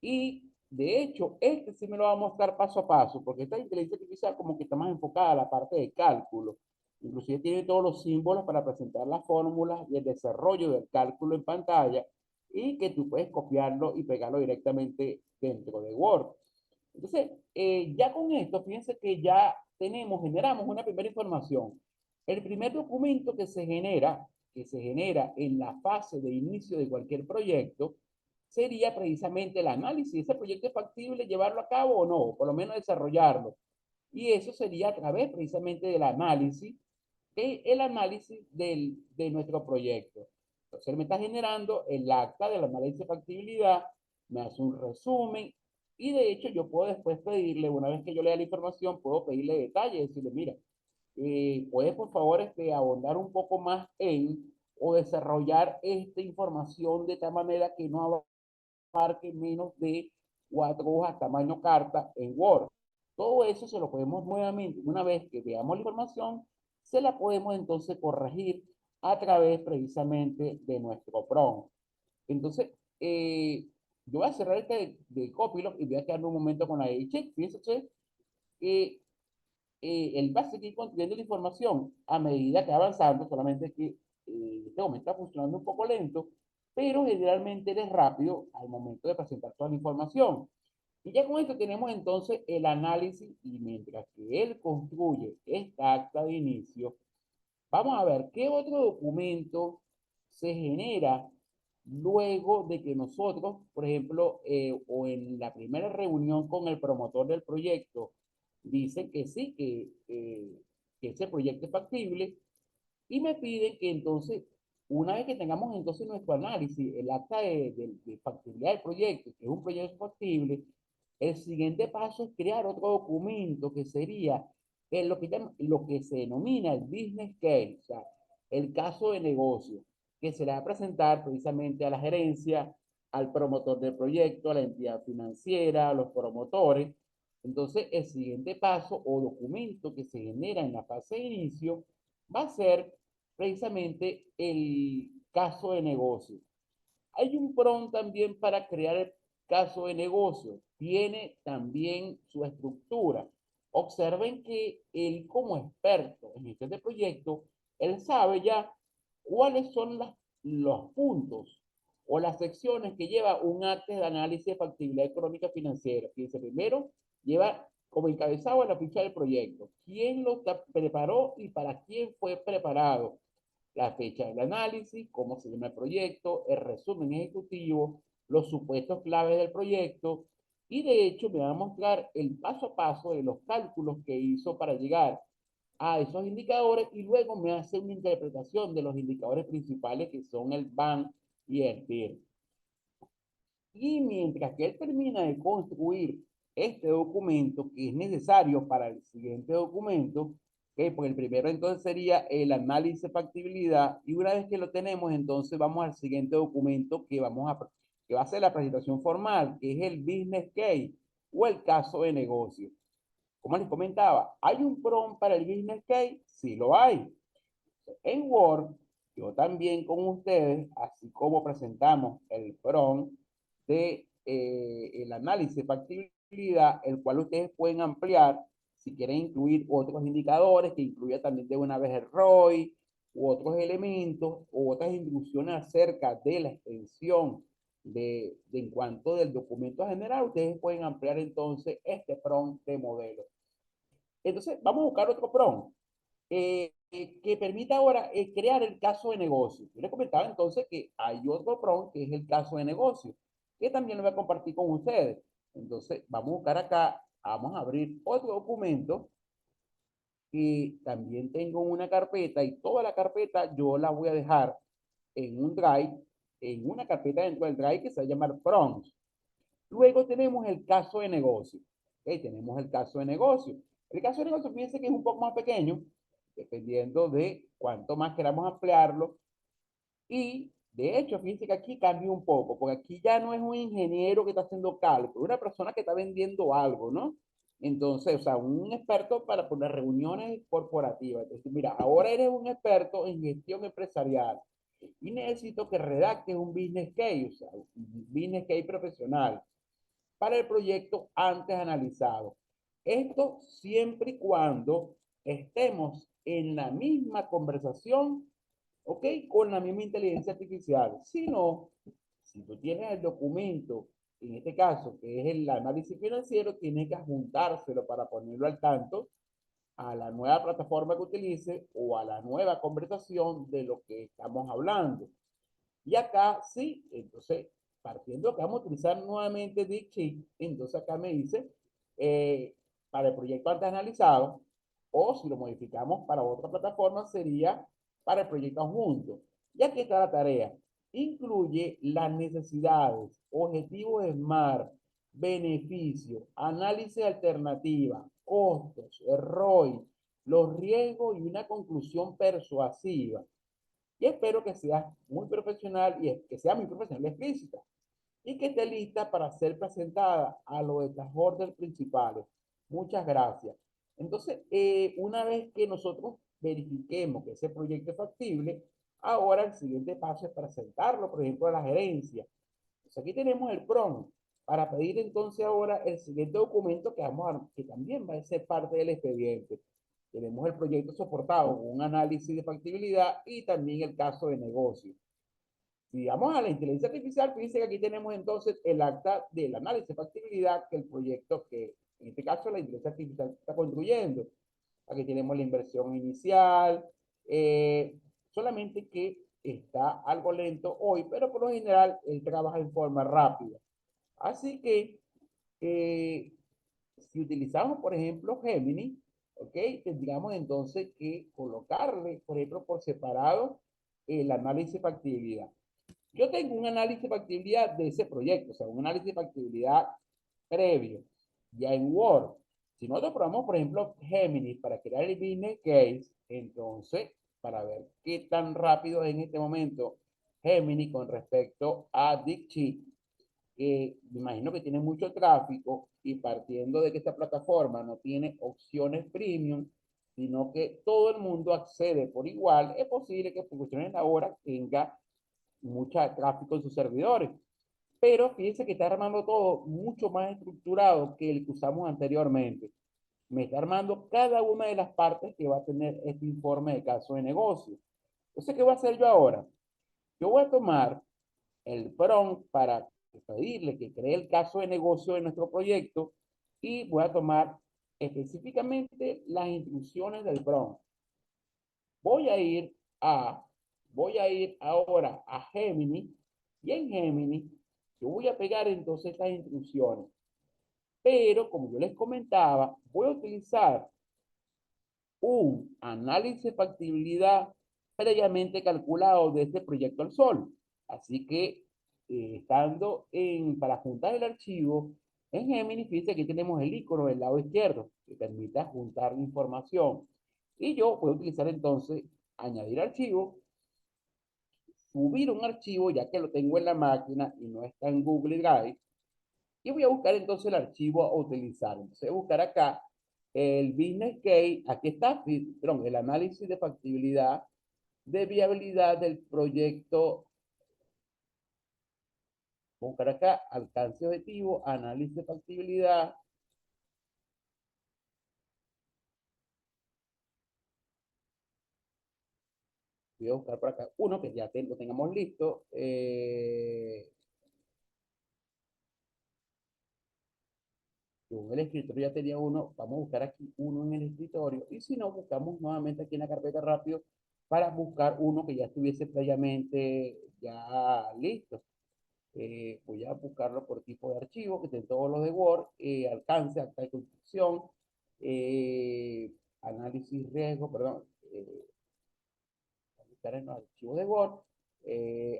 y de hecho este sí me lo va a mostrar paso a paso porque esta inteligencia artificial como que está más enfocada a la parte de cálculo. Inclusive tiene todos los símbolos para presentar las fórmulas y el desarrollo del cálculo en pantalla y que tú puedes copiarlo y pegarlo directamente dentro de Word. Entonces, ya con esto, fíjense que ya generamos una primera información. El primer documento que se genera en la fase de inicio de cualquier proyecto, sería precisamente el análisis. ¿Ese proyecto es factible llevarlo a cabo o no? Por lo menos desarrollarlo. Y eso sería a través precisamente del análisis, el análisis de nuestro proyecto. Entonces, él me está generando el acta del análisis de factibilidad, me hace un resumen, y de hecho yo puedo después pedirle, una vez que yo lea la información, puedo pedirle detalles, decirle, mira, ¿puedes por favor abondar un poco más o desarrollar esta información de tal manera que no abarque menos de 4 hojas tamaño carta en Word? Todo eso se lo podemos nuevamente, una vez que veamos la información, se la podemos entonces corregir a través precisamente de nuestro prompt. Entonces, yo voy a cerrar este de Copilot y voy a quedarme un momento con la de check. Fíjense que él va a seguir construyendo la información a medida que va avanzando, solamente que este momento está funcionando un poco lento, pero generalmente él es rápido al momento de presentar toda la información. Y ya con esto tenemos entonces el análisis y mientras que él construye esta acta de inicio, vamos a ver qué otro documento se genera luego de que nosotros, por ejemplo, o en la primera reunión con el promotor del proyecto, dice que sí, que ese proyecto es factible y me piden que entonces, una vez que tengamos entonces nuestro análisis, el acta de factibilidad del proyecto, que es un proyecto factible, el siguiente paso es crear otro documento que sería lo que se denomina el business case, o sea, el caso de negocio, que se le va a presentar precisamente a la gerencia, al promotor del proyecto, a la entidad financiera, a los promotores. Entonces, el siguiente paso o documento que se genera en la fase de inicio va a ser precisamente el caso de negocio. Hay un prompt también para crear el caso de negocio. Tiene también su estructura. observen que él como experto en gestión de proyectos, él sabe ya cuáles son los puntos o las secciones que lleva un acta de análisis de factibilidad económica financiera. Fíjense, primero lleva como encabezado la ficha del proyecto, quién lo preparó y para quién fue preparado, la fecha del análisis, cómo se llama el proyecto, el resumen ejecutivo, los supuestos claves del proyecto, y de hecho me va a mostrar el paso a paso de los cálculos que hizo para llegar a esos indicadores y luego me hace una interpretación de los indicadores principales que son el BAN y el PIR. Y mientras que él termina de construir este documento que es necesario para el siguiente documento, ¿okay? Pues el primero entonces sería el análisis de factibilidad y una vez que lo tenemos entonces vamos al siguiente documento que que va a ser la presentación formal, que es el business case o el caso de negocio. Como les comentaba, ¿hay un prompt para el business case? Sí lo hay. En Word, yo también con ustedes, así como presentamos el prompt de el análisis de factibilidad, el cual ustedes pueden ampliar si quieren incluir otros indicadores, que incluya también de una vez el ROI, u otros elementos, u otras instrucciones acerca de la extensión en cuanto del documento general, ustedes pueden ampliar entonces este prompt de modelo. Entonces, vamos a buscar otro prompt que permita ahora crear el caso de negocio. Yo les comentaba entonces que hay otro prompt que es el caso de negocio, que también lo voy a compartir con ustedes. Entonces, vamos a buscar acá, vamos a abrir otro documento que también tengo una carpeta y toda la carpeta yo la voy a dejar en un drive, en una carpeta dentro del drive que se va a llamar prompts. Luego tenemos el caso de negocio. ¿Okay? Tenemos el caso de negocio. El caso de negocio, fíjense que es un poco más pequeño, dependiendo de cuánto más queramos ampliarlo. Y de hecho, fíjense que aquí cambia un poco, porque aquí ya no es un ingeniero que está haciendo cálculo, una persona que está vendiendo algo, ¿no? Entonces, o sea, un experto para las reuniones corporativas. Entonces, mira, ahora eres un experto en gestión empresarial y necesito que redactes un business case, o sea, un business case profesional para el proyecto antes analizado. Esto siempre y cuando estemos en la misma conversación, ¿ok? Con la misma inteligencia artificial. Si no, si tú tienes el documento, en este caso, que es el análisis financiero, tienes que adjuntárselo para ponerlo al tanto a la nueva plataforma que utilice o a la nueva conversación de lo que estamos hablando. Y acá sí, entonces, partiendo que vamos a utilizar nuevamente Dixit, entonces acá me dice, para el proyecto antes analizado, o si lo modificamos para otra plataforma, sería para el proyecto adjunto. Y aquí está la tarea. Incluye las necesidades, objetivos de SMART, beneficios, análisis alternativa, costos, ROI, los riesgos y una conclusión persuasiva. Y espero que sea muy profesional y que sea muy profesional y explícita y que esté lista para ser presentada a los stakeholders principales. Muchas gracias. Entonces, una vez que nosotros verifiquemos que ese proyecto es factible, ahora el siguiente paso es presentarlo, por ejemplo, a la gerencia. Entonces, aquí tenemos el PROM para pedir entonces ahora el siguiente documento que también va a ser parte del expediente. Tenemos el proyecto soportado con un análisis de factibilidad y también el caso de negocio. Si vamos a la inteligencia artificial, fíjense que aquí tenemos entonces el acta del análisis de factibilidad que el proyecto que, en este caso, la inteligencia artificial está construyendo. Aquí tenemos la inversión inicial, solamente que está algo lento hoy, pero por lo general él trabaja en forma rápida. Así que si utilizamos, por ejemplo, Gemini, ¿ok? Tendríamos entonces que colocarle, por ejemplo, por separado el análisis de factibilidad. Yo tengo un análisis de factibilidad de ese proyecto, o sea, un análisis de factibilidad previo, ya en Word. Si nosotros probamos, por ejemplo, Gemini para crear el business case, entonces, para ver qué tan rápido es en este momento Gemini con respecto a Dixit, que me imagino que tiene mucho tráfico y partiendo de que esta plataforma no tiene opciones premium, sino que todo el mundo accede por igual, es posible que Funciones ahora tenga mucho tráfico en sus servidores. Pero fíjense que está armando todo mucho más estructurado que el que usamos anteriormente. me está armando cada una de las partes que va a tener este informe de caso de negocio. Entonces, ¿qué voy a hacer yo ahora? Yo voy a tomar el prompt para pedirle que cree el caso de negocio de nuestro proyecto y voy a tomar específicamente las instrucciones del prompt. Voy a ir a, voy a ir ahora a Gemini y en Gemini yo voy a pegar entonces estas instrucciones. Pero como yo les comentaba, voy a utilizar un análisis de factibilidad previamente calculado de este proyecto al sol. Así que para juntar el archivo en Gemini, fíjense que tenemos el icono del lado izquierdo que permite juntar información. Y yo voy a utilizar entonces añadir archivo, subir un archivo ya que lo tengo en la máquina y no está en Google Drive. Y voy a buscar entonces el archivo a utilizar. Entonces voy a buscar acá el business case, aquí está, perdón, el análisis de factibilidad, de viabilidad del proyecto. Voy a buscar acá, alcance objetivo, análisis de factibilidad. Voy a buscar por acá uno que ya lo tengamos listo. Yo en el escritorio ya tenía uno, vamos a buscar aquí uno en el escritorio y si no, buscamos nuevamente aquí en la carpeta rápido para buscar uno que ya estuviese previamente ya listo. Voy a buscarlo por tipo de archivo, que estén todos los de Word, alcance, acta de construcción, análisis riesgo, perdón, buscar en los archivos de Word,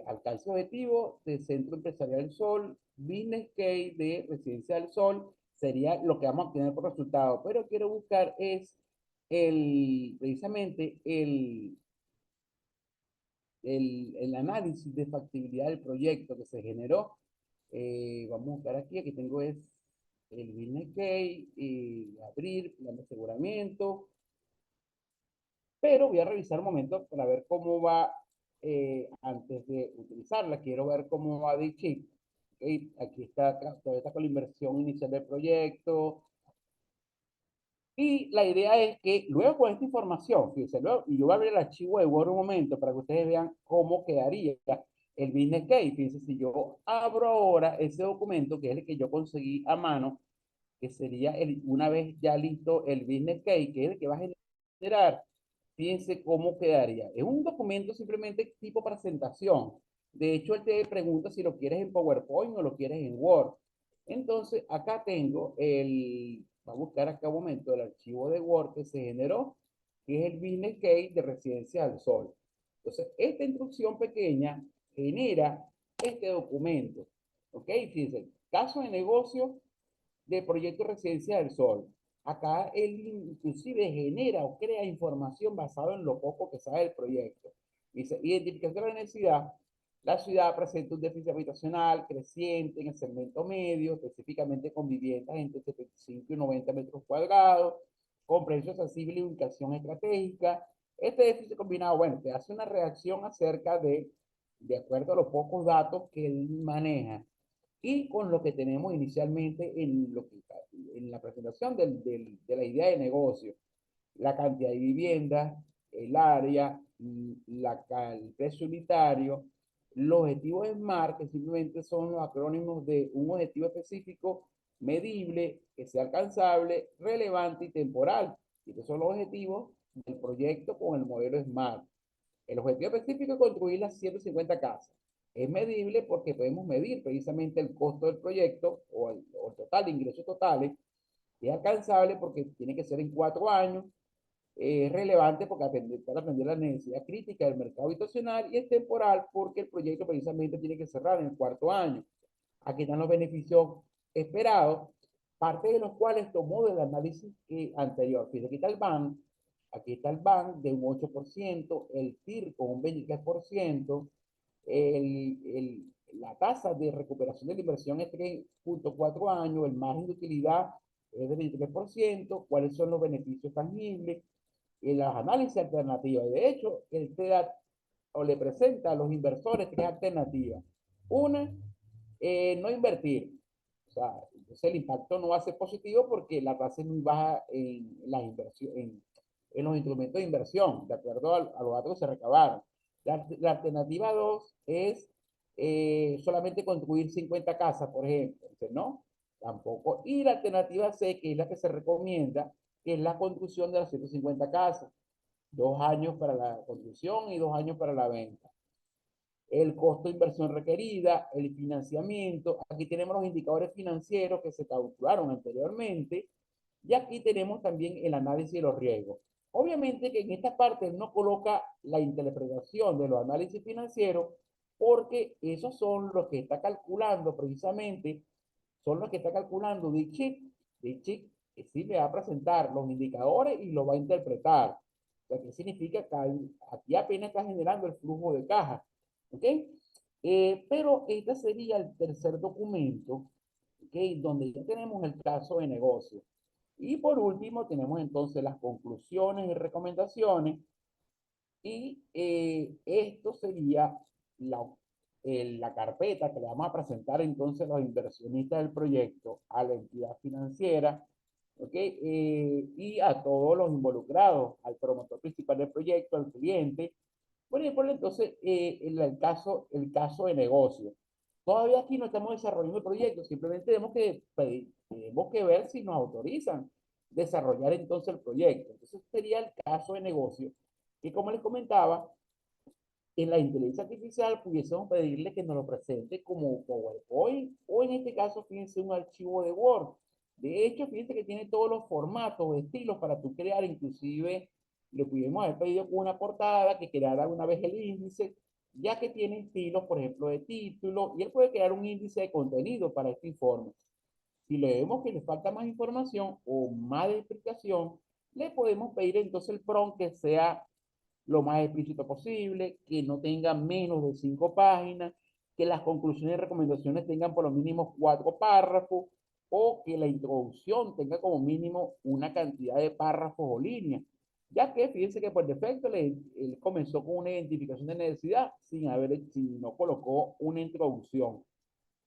alcance objetivo de Centro Empresarial del Sol, business case de Residencia del Sol, sería lo que vamos a obtener por resultado, pero quiero buscar es precisamente el análisis de factibilidad del proyecto que se generó. Vamos a buscar aquí tengo es el business case, abrir, plan de aseguramiento, pero voy a revisar un momento para ver cómo va antes de utilizarla. Quiero ver cómo va de chip. Okay, aquí está, todavía está con la inversión inicial del proyecto. Y la idea es que luego con esta información, fíjense, luego, y yo voy a abrir el archivo de Word un momento para que ustedes vean cómo quedaría el business case. Fíjense, si yo abro ahora ese documento, que es el que yo conseguí a mano, que sería una vez ya listo el business case, que es el que va a generar, fíjense cómo quedaría. Es un documento simplemente tipo presentación. De hecho, él te pregunta si lo quieres en PowerPoint o lo quieres en Word. Entonces, acá tengo va a buscar acá un momento el archivo de Word que se generó, que es el business case de Residencia del Sol. Entonces, esta instrucción pequeña genera este documento. ¿Ok? Fíjense, caso de negocio de proyecto Residencia del Sol. Acá él inclusive genera o crea información basada en lo poco que sabe del proyecto. Dice, identificación de la necesidad. La ciudad presenta un déficit habitacional creciente en el segmento medio, específicamente con viviendas entre 75 y 90 metros cuadrados, con precios accesibles y ubicación estratégica. Este déficit combinado, bueno, te hace una reacción acerca de acuerdo a los pocos datos que él maneja, y con lo que tenemos inicialmente en la presentación de la idea de negocio, la cantidad de viviendas, el área, el precio unitario, los objetivos SMART, que simplemente son los acrónimos de un objetivo específico, medible, que sea alcanzable, relevante y temporal. Estos son los objetivos del proyecto con el modelo SMART. El objetivo específico es construir las 150 casas. Es medible porque podemos medir precisamente el costo del proyecto o el total de ingresos totales. Es alcanzable porque tiene que ser en 4 años. Es relevante porque para atender la necesidad crítica del mercado habitacional, y es temporal porque el proyecto precisamente tiene que cerrar en el 4.º año. Aquí están los beneficios esperados, parte de los cuales tomó del análisis anterior. Fíjate, aquí está el BAN de un 8%, el TIR con un 23%, la tasa de recuperación de la inversión es 3.4 años, el margen de utilidad es de 23%, cuáles son los beneficios tangibles, y las análisis alternativas. De hecho, él te da o le presenta a los inversores tres alternativas. Una, no invertir. O sea, entonces el impacto no va a ser positivo porque la tasa es muy baja en la inversión, en los instrumentos de inversión, de acuerdo a los datos que se recabaron. La alternativa 2 es solamente construir 50 casas, por ejemplo. Entonces, no, tampoco. Y la alternativa C, que es la que se recomienda, que es la construcción de las 150 casas. 2 años para la construcción y 2 años para la venta. El costo de inversión requerida, el financiamiento. Aquí tenemos los indicadores financieros que se calcularon anteriormente. Y aquí tenemos también el análisis de los riesgos. Obviamente que en esta parte no coloca la interpretación de los análisis financieros porque esos son los que está calculando precisamente, son los que está calculando Dixit. Dixit sí le va a presentar los indicadores y lo va a interpretar. O sea, ¿qué significa? Que aquí apenas está generando el flujo de caja. ¿Ok? Pero este sería el tercer documento, ¿ok? Donde ya tenemos el caso de negocio. Y por último, tenemos entonces las conclusiones y recomendaciones. Y esto sería la carpeta que le vamos a presentar entonces a los inversionistas del proyecto, a la entidad financiera, ¿ok? Y a todos los involucrados, al promotor principal del proyecto, al cliente. Por ejemplo, entonces, el caso de negocio. Todavía aquí no estamos desarrollando el proyecto, simplemente tenemos que pedir, tenemos que ver si nos autorizan desarrollar entonces el proyecto. Entonces, sería el caso de negocio. Y como les comentaba, en la inteligencia artificial pudiésemos pedirle que nos lo presente como PowerPoint o en este caso, fíjense, un archivo de Word. De hecho, fíjense que tiene todos los formatos, estilos para tú crear, inclusive le pudimos haber pedido con una portada que creara una vez el índice, ya que tiene estilos, por ejemplo, de título, y él puede crear un índice de contenido para este informe. Si le vemos que le falta más información o más explicación, le podemos pedir entonces el prompt que sea lo más explícito posible, que no tenga menos de 5 páginas, que las conclusiones y recomendaciones tengan por lo mínimo 4 párrafos, o que la introducción tenga como mínimo una cantidad de párrafos o líneas. Ya que fíjense que por defecto él comenzó con una identificación de necesidad sin no colocó una introducción.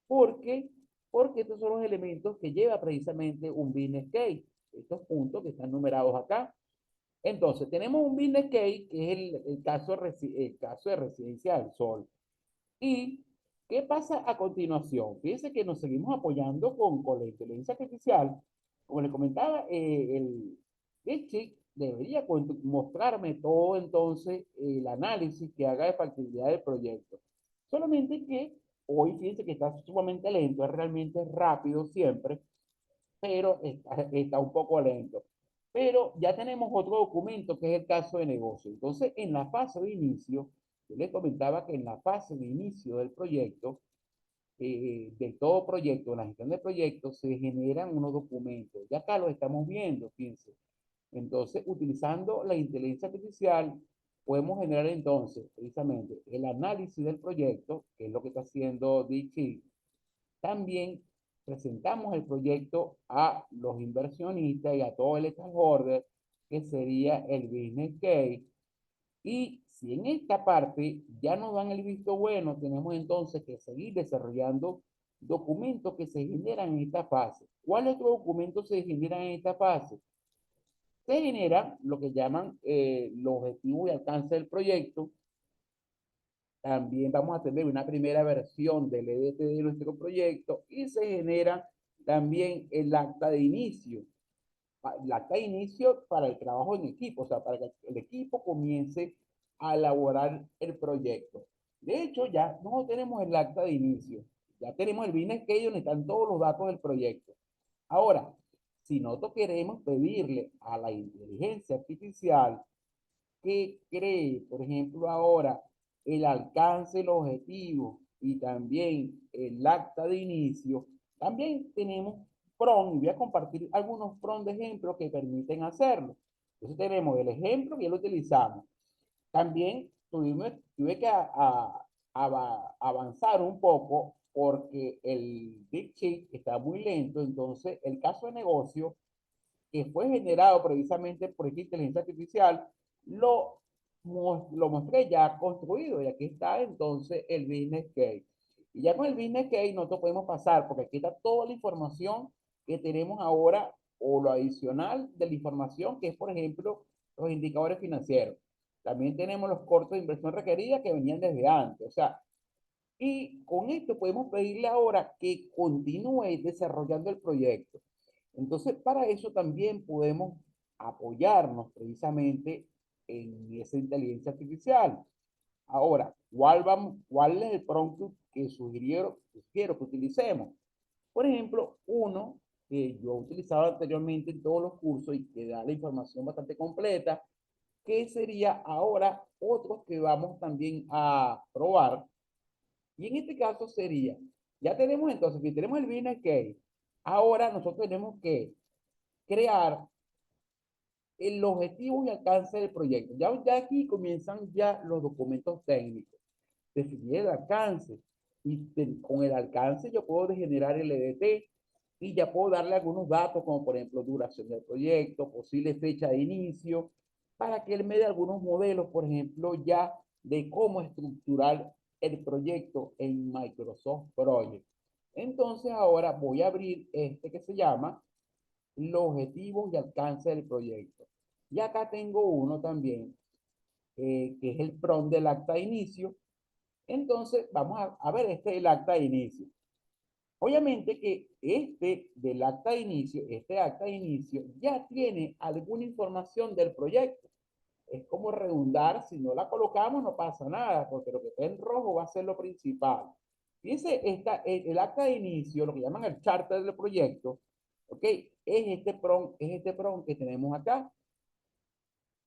¿Por qué? Porque estos son los elementos que lleva precisamente un business case. Estos puntos que están numerados acá. Entonces, tenemos un business case, que es el caso de Residencia del Sol. ¿Y qué pasa a continuación? Fíjense que nos seguimos apoyando con la inteligencia artificial. Como les comentaba, el DeepSeek debería mostrarme todo entonces el análisis que haga de factibilidad del proyecto. Solamente que hoy fíjense que está sumamente lento, es realmente rápido siempre, pero está un poco lento. Pero ya tenemos otro documento que es el caso de negocio. Entonces, en la fase de inicio, yo les comentaba que en la fase de inicio del proyecto, de todo proyecto, la gestión de proyectos, se generan unos documentos. Ya acá lo estamos viendo, fíjense. Entonces, utilizando la inteligencia artificial, podemos generar entonces precisamente el análisis del proyecto, que es lo que está haciendo DeepSeek. También presentamos el proyecto a los inversionistas y a todo el stakeholder, que sería el business case. Y si en esta parte ya nos dan el visto bueno, tenemos entonces que seguir desarrollando documentos que se generan en esta fase. ¿Cuáles otros documentos se generan en esta fase? Se generan lo que llaman los objetivos y alcance del proyecto. También vamos a tener una primera versión del EDT de nuestro proyecto y se genera también el acta de inicio. El acta de inicio para el trabajo en equipo, o sea, para que el equipo comience a elaborar el proyecto. De hecho, ya no tenemos el acta de inicio, ya tenemos el business case donde están todos los datos del proyecto. Ahora, si nosotros queremos pedirle a la inteligencia artificial que cree, por ejemplo, ahora el alcance, el objetivo y también el acta de inicio, también tenemos PROM, y voy a compartir algunos PROM de ejemplos que permiten hacerlo. Entonces tenemos el ejemplo que ya lo utilizamos. También tuve que avanzar un poco porque el DeepSeek está muy lento, entonces el caso de negocio que fue generado precisamente por esta inteligencia artificial, lo mostré ya construido y aquí está entonces el business case. Y ya con el business case nosotros podemos pasar, porque aquí está toda la información que tenemos ahora, o lo adicional de la información, que es, por ejemplo, los indicadores financieros. También tenemos los costos de inversión requerida que venían desde antes. O sea, y con esto podemos pedirle ahora que continúe desarrollando el proyecto. Entonces, para eso también podemos apoyarnos precisamente en esa inteligencia artificial. Ahora, ¿cuál es el prompt que sugiero que utilicemos? Por ejemplo, uno que yo he utilizado anteriormente en todos los cursos y que da la información bastante completa, que sería ahora otro que vamos también a probar. Y en este caso sería, ya tenemos entonces, que tenemos el business case, ahora nosotros tenemos que crear el objetivo y alcance del proyecto. Ya aquí comienzan ya los documentos técnicos. Definir el alcance. Y con el alcance yo puedo generar el EDT y ya puedo darle algunos datos, como por ejemplo duración del proyecto, posible fecha de inicio, para que él me dé algunos modelos, por ejemplo, ya de cómo estructurar el proyecto en Microsoft Project. Entonces ahora voy a abrir este que se llama los objetivos y alcance del proyecto. Y acá tengo uno también, que es el PROM del acta de inicio. Entonces, vamos a ver este del acta de inicio. Obviamente que este del acta de inicio, este acta de inicio, ya tiene alguna información del proyecto. Es como redundar, si no la colocamos no pasa nada, porque lo que está en rojo va a ser lo principal. Fíjense, el acta de inicio, lo que llaman el charter del proyecto, ¿ok? Es este PROM que tenemos acá.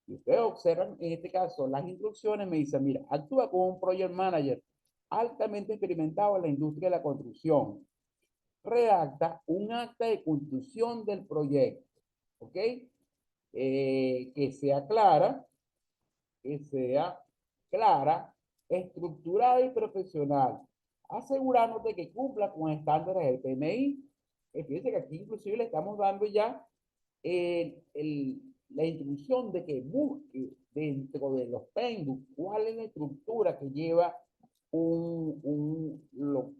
Y ustedes observan, en este caso, las instrucciones me dicen, mira, actúa como un project manager altamente experimentado en la industria de la construcción. Redacta un acta de construcción del proyecto, ¿ok? Que sea clara, estructurada y profesional, asegurándote que cumpla con estándares del PMI. Fíjense que aquí inclusive le estamos dando ya la instrucción de que busque dentro de los PMBOK cuál es la estructura que lleva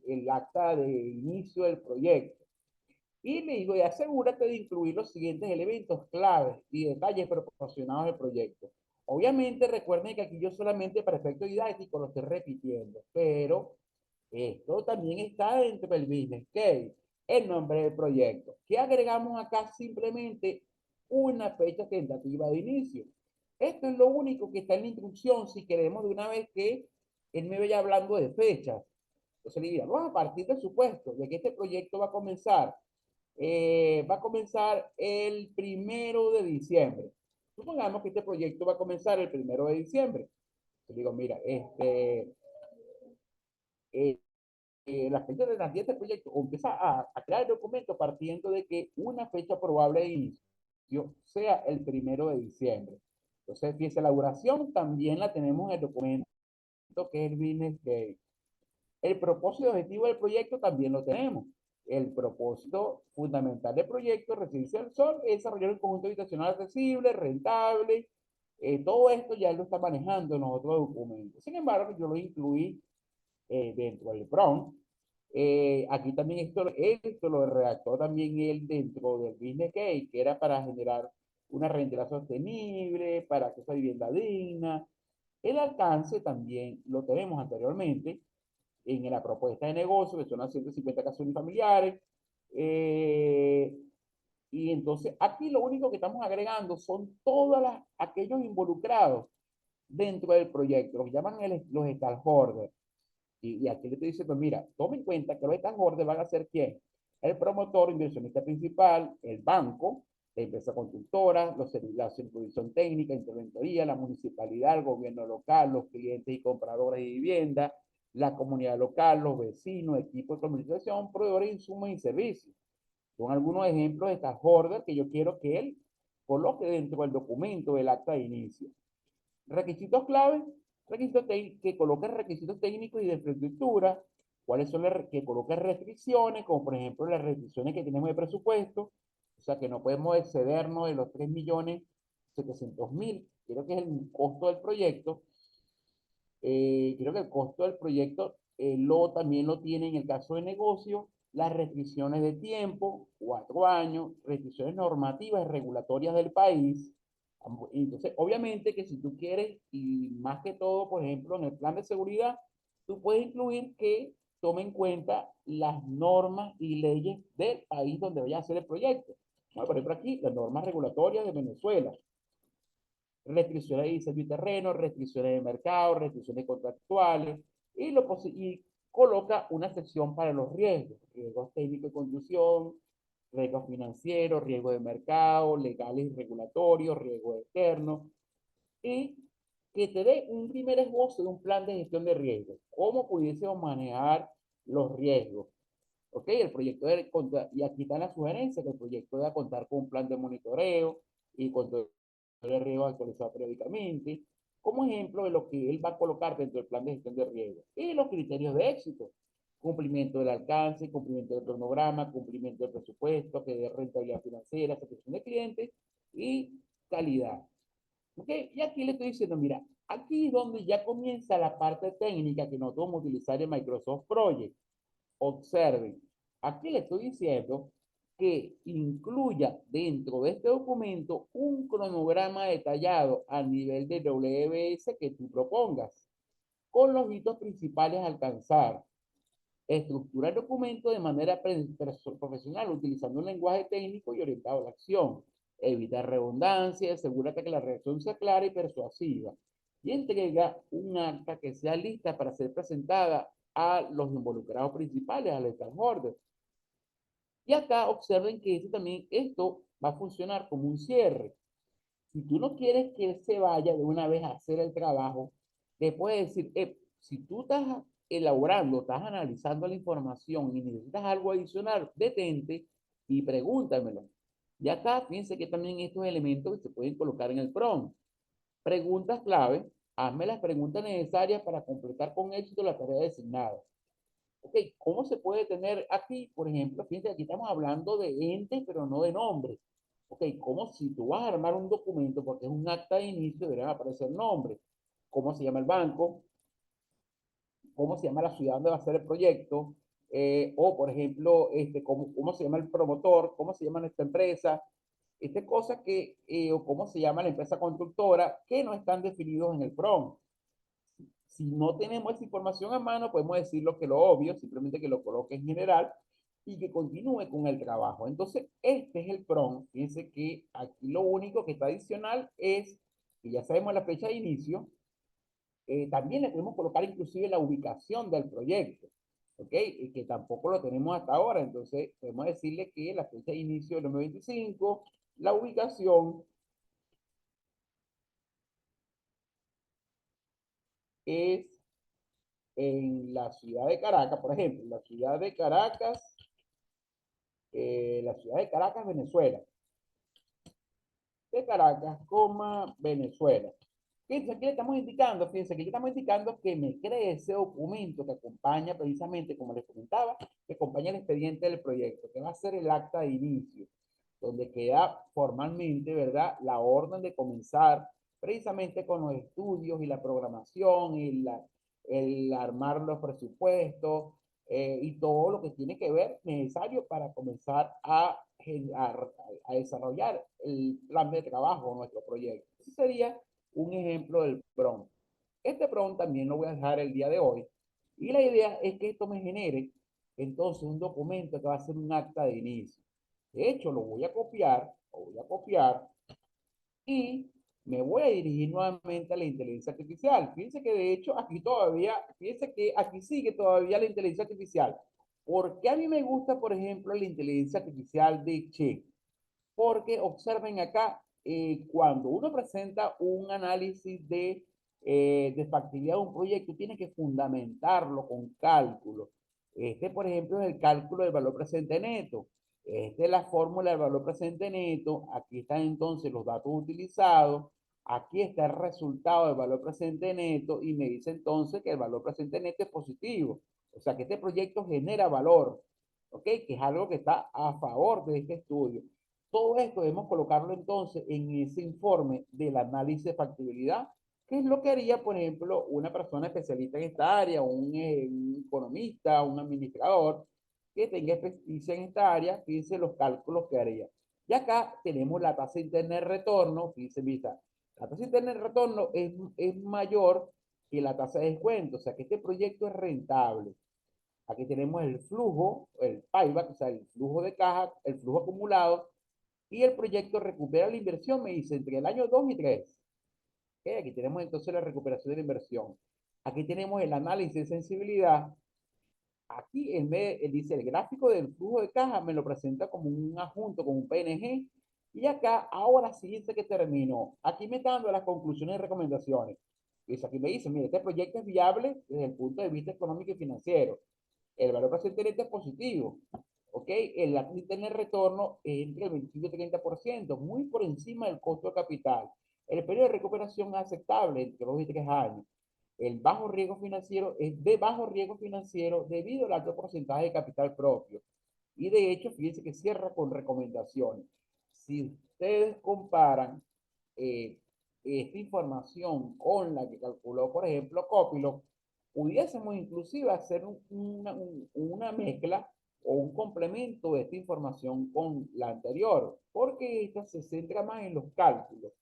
el acta de inicio del proyecto. Y le digo, y asegúrate de incluir los siguientes elementos claves y detalles proporcionados del proyecto. Obviamente, recuerden que aquí yo solamente para efecto didáctico lo estoy repitiendo, pero esto también está dentro del business case, el nombre del proyecto. ¿Qué agregamos acá? Simplemente una fecha tentativa de inicio. Esto es lo único que está en la instrucción si queremos de una vez que él me vaya hablando de fechas. Entonces le diría, vamos a partir del supuesto de que este proyecto va a comenzar el 1 de diciembre. Supongamos que este proyecto va a comenzar el 1 de diciembre. Yo digo, mira, la fecha de nacimiento del proyecto, o empieza a crear el documento partiendo de que una fecha probable de inicio sea el 1 de diciembre. Entonces, fíjense, la duración también la tenemos en el documento que es el business case. El propósito objetivo del proyecto también lo tenemos. El propósito fundamental del proyecto Residencia del Sol es desarrollar un conjunto habitacional accesible, rentable. Todo esto ya lo está manejando en los otros documentos. Sin embargo, yo lo incluí dentro del PROM. Aquí también esto lo redactó también él dentro del business case, que era para generar una rentabilidad sostenible, para que esa vivienda digna. El alcance también lo tenemos anteriormente en la propuesta de negocio, que son las 150 casas unifamiliares. Y entonces aquí lo único que estamos agregando son aquellos involucrados dentro del proyecto, los que llaman los stakeholders. Y aquí le estoy diciendo, mira, toma en cuenta que los stakeholders van a ser quién. El promotor, inversionista principal, el banco, la empresa constructora, la supervisión técnica, interventoría, la municipalidad, el gobierno local, los clientes y compradores de vivienda, la comunidad local, los vecinos, equipos de comunicación, proveedores de insumos y servicios. Son algunos ejemplos de stakeholders que yo quiero que él coloque dentro del documento del acta de inicio. Requisitos clave, que coloque requisitos técnicos y de infraestructura, cuáles son que coloque restricciones, como por ejemplo las restricciones que tenemos de presupuesto, o sea que no podemos excedernos de los 3.700.000, creo que es el costo del proyecto. Creo que el costo del proyecto también lo tiene en el caso de negocio, las restricciones de tiempo, 4 años, restricciones normativas y regulatorias del país. Entonces, obviamente que si tú quieres, y más que todo, por ejemplo, en el plan de seguridad, tú puedes incluir que tome en cuenta las normas y leyes del país donde vaya a hacer el proyecto. Bueno, por ejemplo, aquí, las normas regulatorias de Venezuela, restricciones de diseño y terreno, restricciones de mercado, restricciones contractuales, y coloca una sección para los riesgos, riesgos técnicos de construcción, riesgos financieros, riesgos de mercado, legales y regulatorios, riesgos externos, y que te dé un primer esbozo de un plan de gestión de riesgos, cómo pudiésemos manejar los riesgos. ¿Ok? El proyecto debe contar, y aquí está la sugerencia, que el proyecto debe contar con un plan de monitoreo y control de riesgos actualizado periódicamente, como ejemplo de lo que él va a colocar dentro del plan de gestión de riesgos. Y los criterios de éxito: cumplimiento del alcance, cumplimiento del cronograma, cumplimiento del presupuesto, que dé rentabilidad financiera, satisfacción de clientes y calidad. ¿Ok? Y aquí le estoy diciendo, mira, aquí es donde ya comienza la parte técnica que nosotros vamos a utilizar en Microsoft Project. Observen, aquí le estoy diciendo que incluya dentro de este documento un cronograma detallado a nivel de WBS que tú propongas, con los hitos principales a alcanzar. Estructura el documento de manera profesional, utilizando un lenguaje técnico y orientado a la acción. Evita redundancia, asegúrate que la redacción sea clara y persuasiva. Y entrega un acta que sea lista para ser presentada a los involucrados principales, a los stakeholders. Y acá observen que esto va a funcionar como un cierre. Si tú no quieres que él se vaya de una vez a hacer el trabajo, te puede decir, si tú estás elaborando, estás analizando la información y necesitas algo adicional, detente y pregúntamelo. Y acá fíjense que también estos elementos se pueden colocar en el prompt. Preguntas clave: hazme las preguntas necesarias para completar con éxito la tarea designada. Ok, ¿cómo se puede tener aquí, por ejemplo? Fíjense, aquí estamos hablando de entes, pero no de nombres. Ok, como si tú vas a armar un documento, porque es un acta de inicio, deberían aparecer nombres. ¿Cómo se llama el banco? ¿Cómo se llama la ciudad donde va a ser el proyecto? O, por ejemplo, ¿cómo se llama el promotor? ¿Cómo se llama nuestra empresa? Cosas que, o cómo se llama la empresa constructora, que no están definidos en el prompt. Si no tenemos esa información a mano, podemos decir lo obvio, simplemente que lo coloque en general y que continúe con el trabajo. Entonces, este es el prompt. Fíjense que aquí lo único que está adicional es que ya sabemos la fecha de inicio. También le podemos colocar inclusive la ubicación del proyecto, ¿ok? Y que tampoco lo tenemos hasta ahora. Entonces, podemos decirle que la fecha de inicio es 2025, la ubicación es en la ciudad de Caracas, por ejemplo, la ciudad de Caracas, Venezuela. De Caracas, Venezuela. Fíjense, aquí le estamos indicando, que me cree ese documento que acompaña precisamente, como les comentaba, que acompaña el expediente del proyecto, que va a ser el acta de inicio, donde queda formalmente, ¿verdad?, la orden de comenzar precisamente con los estudios y la programación y el armar los presupuestos, y todo lo que tiene que ver necesario para comenzar a desarrollar el plan de trabajo de nuestro proyecto. Ese sería un ejemplo del prompt. Este prompt también lo voy a dejar el día de hoy. Y la idea es que esto me genere entonces un documento que va a ser un acta de inicio. De hecho, lo voy a copiar y me voy a dirigir nuevamente a la inteligencia artificial. Fíjense que de hecho fíjense que aquí sigue todavía la inteligencia artificial. ¿Por qué a mí me gusta, por ejemplo, la inteligencia artificial de Che? Porque observen acá, cuando uno presenta un análisis de factibilidad de un proyecto, tiene que fundamentarlo con cálculo. Por ejemplo, es el cálculo del valor presente neto. Esta es la fórmula del valor presente neto. Aquí están entonces los datos utilizados. Aquí está el resultado del valor presente neto y me dice entonces que el valor presente neto es positivo. O sea que este proyecto genera valor, ¿ok? Que es algo que está a favor de este estudio. Todo esto debemos colocarlo entonces en ese informe del análisis de factibilidad ¿Qué es lo que haría, por ejemplo, una persona especialista en esta área, un economista, un administrador que tenga experiencia en esta área? Fíjense los cálculos que haría. Y acá tenemos la tasa interna de retorno. Fíjense, mira, la tasa interna de retorno es mayor que la tasa de descuento, o sea que este proyecto es rentable. Aquí tenemos el flujo, el payback, o sea, el flujo de caja, el flujo acumulado, y el proyecto recupera la inversión, me dice, entre el año 2 y 3. ¿Ok? Aquí tenemos entonces la recuperación de la inversión. Aquí tenemos el análisis de sensibilidad. Aquí él dice, el gráfico del flujo de caja me lo presenta como un adjunto, como un PNG. Y acá, ahora sí dice que terminó. Aquí me está dando las conclusiones y recomendaciones. Y aquí me dice, mire, este proyecto es viable desde el punto de vista económico y financiero. El valor presente neto es positivo. ¿Ok? El interno de retorno es entre el 25 y 30%, muy por encima del costo de capital. El periodo de recuperación es aceptable, entre 2 y 3 años. El bajo riesgo financiero es de bajo riesgo financiero debido al alto porcentaje de capital propio. Y de hecho, fíjense que cierra con recomendaciones. Si ustedes comparan eh, esta información con la que calculó, por ejemplo, Copilot, pudiésemos inclusive hacer una mezcla o un complemento de esta información con la anterior, porque esta se centra más en los cálculos,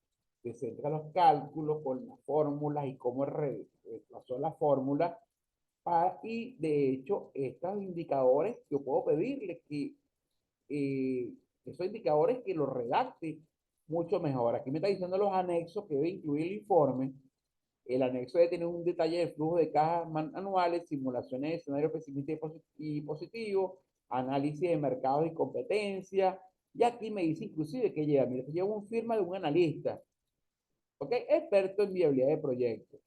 se centra en los cálculos con las fórmulas y cómo reemplazó la fórmula, y de hecho, estos indicadores, yo puedo pedirle que esos indicadores que los redacte mucho mejor. Aquí me está diciendo los anexos que debe incluir el informe. El anexo debe tener un detalle de flujo de cajas anuales, simulaciones de escenarios pesimistas y positivos, análisis de mercados y competencia. Y aquí me dice inclusive que lleva, mira, lleva un firma de un analista, ¿ok? Experto en viabilidad de proyectos.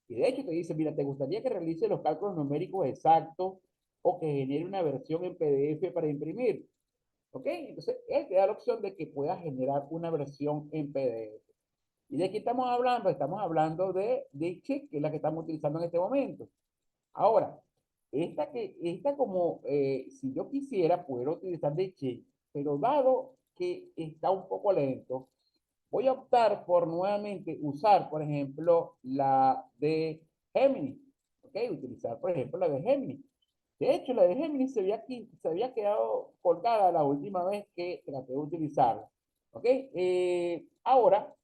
Y de hecho te dice, mira, ¿te gustaría que realice los cálculos numéricos exactos o que genere una versión en PDF para imprimir? ¿Ok? Entonces, él te da la opción de que puedas generar una versión en PDF. ¿Y de qué estamos hablando? Estamos hablando de Check, que es la que estamos utilizando en este momento. Ahora, esta como, si yo quisiera, poder utilizar Check, pero dado que está un poco lento, voy a optar por nuevamente usar, por ejemplo, la de Gemini. ¿Ok? Utilizar, por ejemplo, la de Gemini. De hecho, la de Gemini se había quedado colgada la última vez que traté de utilizarla. ¿Ok? Ahora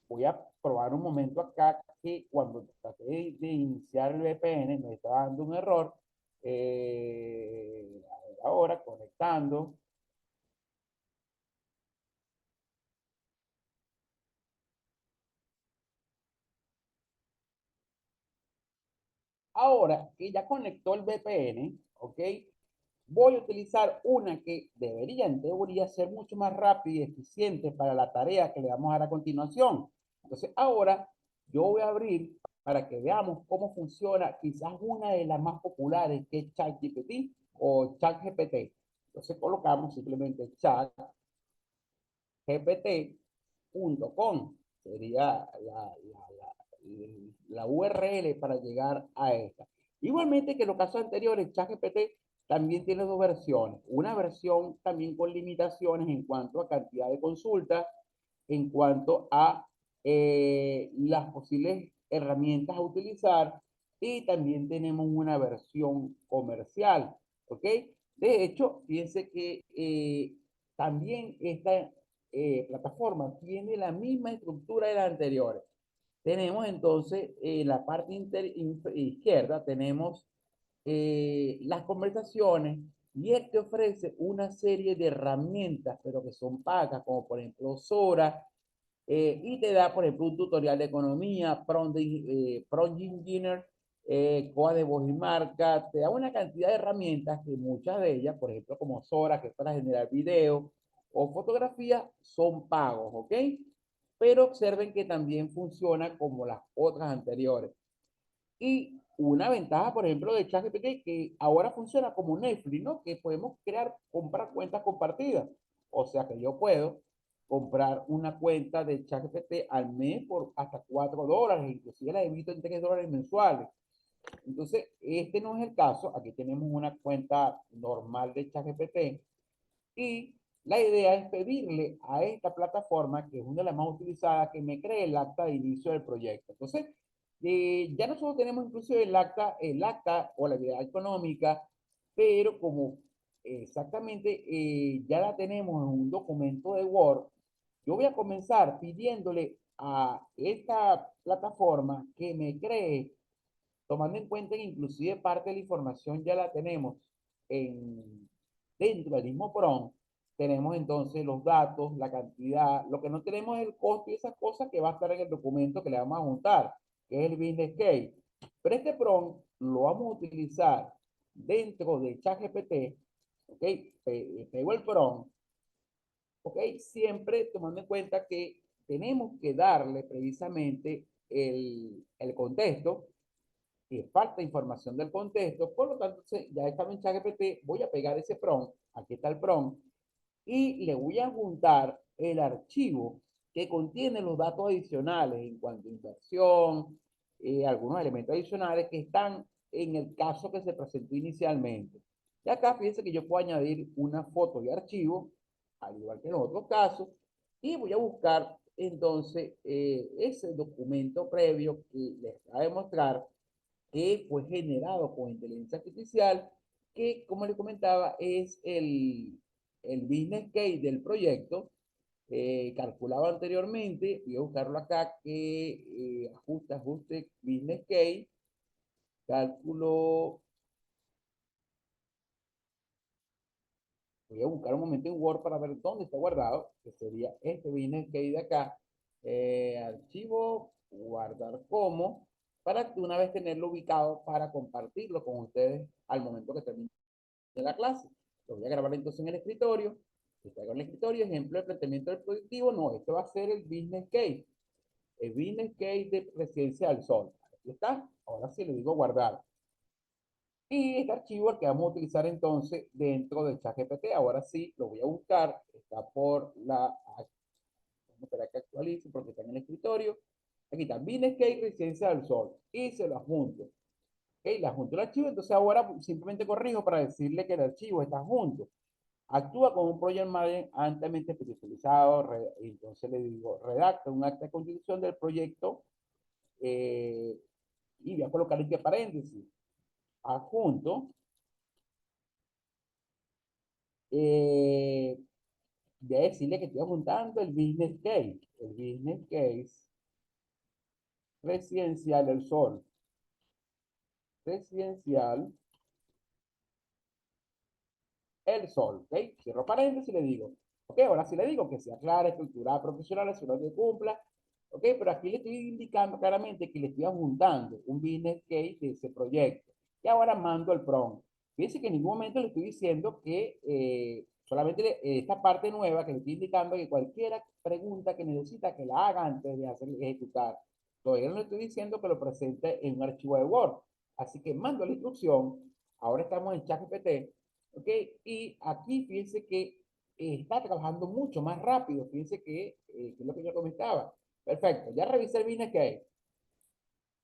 voy a probar un momento acá que cuando traté de iniciar el VPN me estaba dando un error. A ver, ahora conectando. Ahora que ya conectó el VPN, ¿ok? Voy a utilizar una que debería, en teoría, ser mucho más rápida y eficiente para la tarea que le vamos a dar a continuación. Entonces, ahora yo voy a abrir para que veamos cómo funciona quizás una de las más populares, que es ChatGPT o ChatGPT. Entonces, colocamos simplemente chatgpt.com. Sería la URL para llegar a esta. Igualmente que en los casos anteriores, ChatGPT también tiene dos versiones. Una versión también con limitaciones en cuanto a cantidad de consultas, en cuanto a las posibles herramientas a utilizar, y también tenemos una versión comercial, ¿ok? De hecho, fíjense que también esta plataforma tiene la misma estructura de las anteriores. Tenemos entonces en la parte izquierda, tenemos las conversaciones, y él te ofrece una serie de herramientas, pero que son pagas, como por ejemplo Sora, y te da, por ejemplo, un tutorial de economía, Prompt Engineer, Coa de voz y marca, te da una cantidad de herramientas que muchas de ellas, por ejemplo, como Sora, que es para generar video o fotografías, son pagos, ¿ok? Pero observen que también funciona como las otras anteriores. Y una ventaja, por ejemplo, de ChatGPT, que ahora funciona como Netflix, ¿no? Que podemos comprar cuentas compartidas. O sea que yo puedo comprar una cuenta de ChatGPT al mes por hasta $4, inclusive la evito en $3 mensuales. Entonces, este no es el caso. Aquí tenemos una cuenta normal de ChatGPT, y la idea es pedirle a esta plataforma, que es una de las más utilizadas, que me cree el acta de inicio del proyecto. Entonces, Ya nosotros tenemos incluso el acta o la actividad económica, pero como exactamente ya la tenemos en un documento de Word, yo voy a comenzar pidiéndole a esta plataforma que me cree, tomando en cuenta que inclusive parte de la información ya la tenemos dentro del mismo prompt. Tenemos entonces los datos, la cantidad, lo que no tenemos es el costo y esas cosas que va a estar en el documento que le vamos a juntar, que es el business case. Pero este prompt lo vamos a utilizar dentro de ChatGPT, ¿ok? Pego el prompt, ¿ok? Siempre tomando en cuenta que tenemos que darle precisamente el contexto, que falta información del contexto, por lo tanto, ya estaba en ChatGPT, voy a pegar ese prompt, aquí está el prompt, y le voy a juntar el archivo que contiene los datos adicionales en cuanto a inversión, algunos elementos adicionales que están en el caso que se presentó inicialmente. Y acá fíjense que yo puedo añadir una foto de archivo, al igual que en otros casos, y voy a buscar entonces ese documento previo que les va a demostrar que fue generado con inteligencia artificial, que como les comentaba es el business case del proyecto calculado anteriormente. Voy a buscarlo acá, que ajuste, business case, cálculo. Voy a buscar un momento en Word para ver dónde está guardado, que sería este business case de acá. Archivo, guardar como, para que una vez tenerlo ubicado para compartirlo con ustedes al momento que termine la clase. Lo voy a grabar entonces en el escritorio. Está en el escritorio, ejemplo de planteamiento del proyectivo. No, esto va a ser el business case. El business case de Residencia del Sol. Aquí está. Ahora sí le digo guardar. Y este archivo el que vamos a utilizar entonces dentro del ChatGPT. Ahora sí lo voy a buscar. Está por la... Vamos a esperar que actualice porque está en el escritorio. Aquí está, business case Residencia del Sol. Y se lo adjunto. Ok, le adjunto el archivo. Entonces ahora simplemente corrijo para decirle que el archivo está junto. Actúa como un project manager altamente especializado. Entonces le digo, redacta un acta de constitución del proyecto y voy a colocar entre paréntesis, adjunto, voy a decirle que estoy adjuntando el business case residencial del Sol, residencial el Sol, ¿ok? Cierro paréntesis y le digo, ok, ahora sí le digo que sea clara, estructurada, profesional, eso no se cumpla, ok, pero aquí le estoy indicando claramente que le estoy adjuntando un business case de ese proyecto. Y ahora mando el prompt. Fíjense que en ningún momento le estoy diciendo que solamente esta parte nueva que le estoy indicando que cualquier pregunta que necesita que la haga antes de hacer ejecutar. Todavía no le estoy diciendo que lo presente en un archivo de Word. Así que mando la instrucción. Ahora estamos en ChatGPT. ¿Ok? Y aquí fíjense que está trabajando mucho más rápido. Fíjense que es lo que yo comentaba. Perfecto, ya revisé el business case.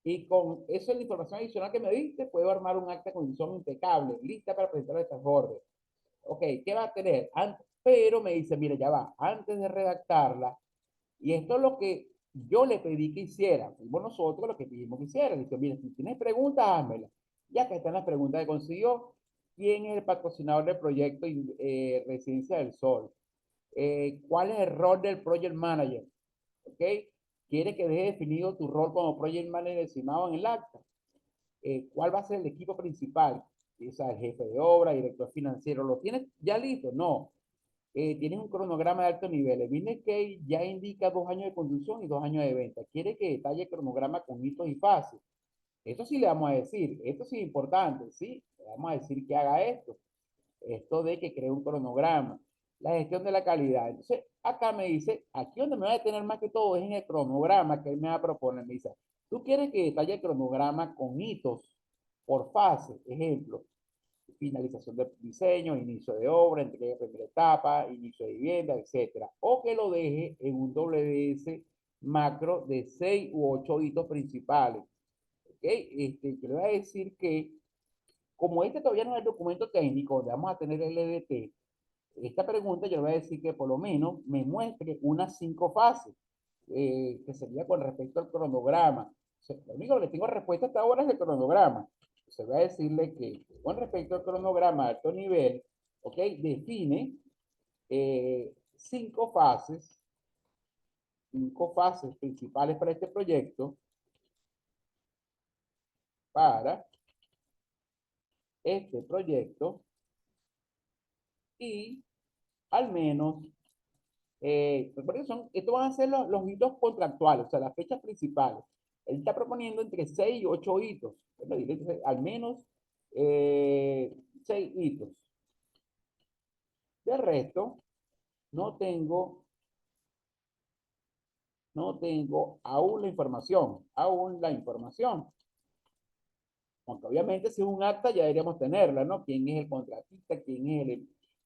Y con eso, la información adicional que me diste, puedo armar un acta de condición impecable, lista para presentar a estas bordes. Ok, ¿qué va a tener? Pero me dice, mire, ya va, antes de redactarla, y esto es lo que yo le pedí que hiciera, fuimos nosotros lo que pedimos que hiciera. Dice, mire, si tienes preguntas, házmela. Ya que están las preguntas que consiguió, ¿quién es el patrocinador del proyecto Residencia del Sol? ¿Cuál es el rol del project manager? ¿Ok? ¿Quiere que deje definido tu rol como project manager estimado en el acta? ¿Cuál va a ser el equipo principal? O sea, el jefe de obra, director financiero, ¿lo tienes ya listo? No. Tienes un cronograma de alto nivel. El business case ya indica 2 años de construcción y 2 años de venta. Quiere que detalle el cronograma con hitos y fases. Eso sí le vamos a decir. Esto sí es importante, ¿sí? Le vamos a decir que haga esto. Esto de que cree un cronograma. La gestión de la calidad. Entonces, acá me dice, aquí donde me va a detener más que todo es en el cronograma que él me va a proponer. Me dice, tú quieres que detalle el cronograma con hitos por fase. Ejemplo, finalización del diseño, inicio de obra, entrega de primera etapa, inicio de vivienda, etcétera. O que lo deje en un WS macro de 6 u 8 hitos principales. ¿Ok? Yo le voy a decir que, como este todavía no es el documento técnico donde vamos a tener el EDT, esta pregunta yo le voy a decir que por lo menos me muestre unas 5 fases, que sería con respecto al cronograma. Lo único que le tengo respuesta hasta ahora es el cronograma. Se va a decirle que con respecto al cronograma de alto nivel, ¿ok? Define 5 fases principales para este proyecto, y al menos, porque estos van a ser los hitos contractuales, o sea, las fechas principales. Él está proponiendo entre 6 y 8 hitos. Bueno, dile al menos 6 hitos. De resto, no tengo aún la información. Aunque obviamente si es un acta ya deberíamos tenerla, ¿no? ¿Quién es el contratista? ¿Quién es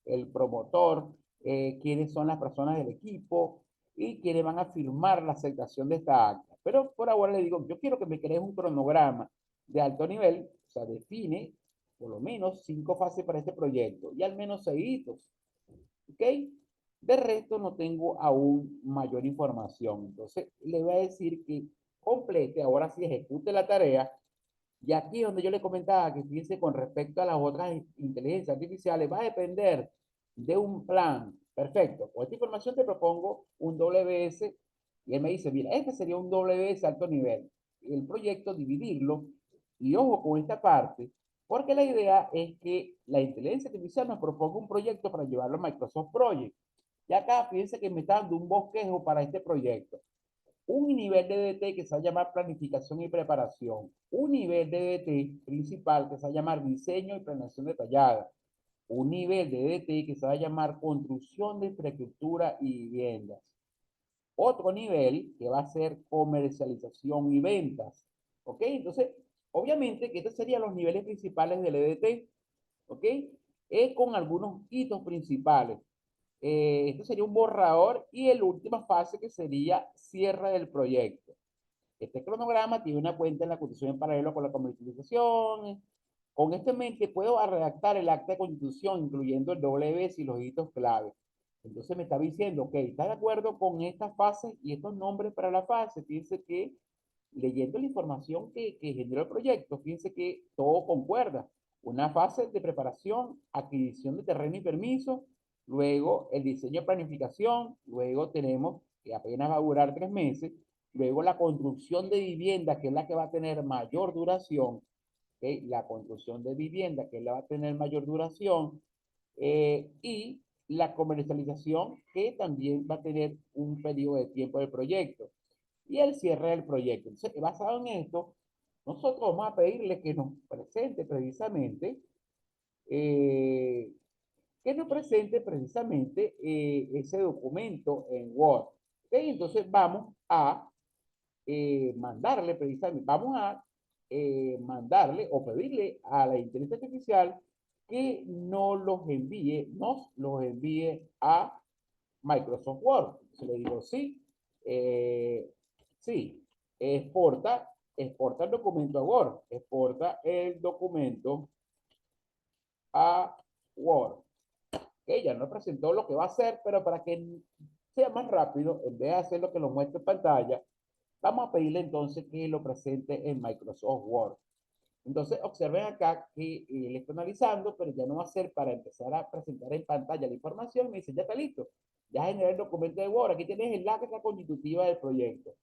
el promotor? ¿Quiénes son las personas del equipo? Y quiénes van a firmar la aceptación de esta acta. Pero por ahora le digo, yo quiero que me crees un cronograma de alto nivel, o sea, define por lo menos 5 fases para este proyecto y al menos 6 hitos. ¿Ok? De resto no tengo aún mayor información. Entonces le voy a decir que complete, ahora sí ejecute la tarea. Y aquí donde yo le comentaba que fíjense con respecto a las otras inteligencias artificiales, va a depender de un plan. Perfecto. Con esta información te propongo un WS y él me dice, mira, este sería un WS alto nivel. El proyecto, dividirlo. Y ojo con esta parte, porque la idea es que la inteligencia artificial nos proponga un proyecto para llevarlo a Microsoft Project. Y acá fíjense que me está dando un bosquejo para este proyecto. Un nivel de DT que se va a llamar planificación y preparación. Un nivel de DT principal que se va a llamar diseño y planeación detallada. Un nivel de DT que se va a llamar construcción de infraestructura y viviendas. Otro nivel que va a ser comercialización y ventas. ¿Ok? Entonces, obviamente que estos serían los niveles principales del EDT. ¿Ok? Con algunos hitos principales. Esto sería un borrador y la última fase que sería cierre del proyecto. Este cronograma tiene una cuenta en la constitución en paralelo con la comercialización. Con este en mente puedo redactar el acta de constitución, incluyendo el WS y los hitos clave. Entonces me está diciendo, ok, ¿está de acuerdo con estas fases y estos nombres para la fase? Fíjense que leyendo la información que generó el proyecto, fíjense que todo concuerda. Una fase de preparación, adquisición de terreno y permiso, luego el diseño de planificación, luego tenemos que apenas va a durar 3 meses, luego la construcción de vivienda, que es la que va a tener mayor duración, ¿okay? La construcción de vivienda, que es la que va a tener mayor duración, y la comercialización, que también va a tener un periodo de tiempo del proyecto y el cierre del proyecto. Entonces, basado en esto, nosotros vamos a pedirle que nos presente precisamente, eh, ese documento en Word. ¿Okay? Entonces, vamos a mandarle precisamente, vamos a mandarle o pedirle a la inteligencia artificial que nos los envíe a Microsoft Word. Se le digo sí, sí, exporta el documento a Word, exporta el documento a Word. Ella nos presentó lo que va a hacer, pero para que sea más rápido, en vez de hacer lo que nos muestra en pantalla, vamos a pedirle entonces que lo presente en Microsoft Word. Entonces, observen acá que él está analizando, pero ya no va a ser para empezar a presentar en pantalla la información. Me dice, ya está listo. Ya generé el documento de Word. Aquí tienes el acta constitutiva del proyecto.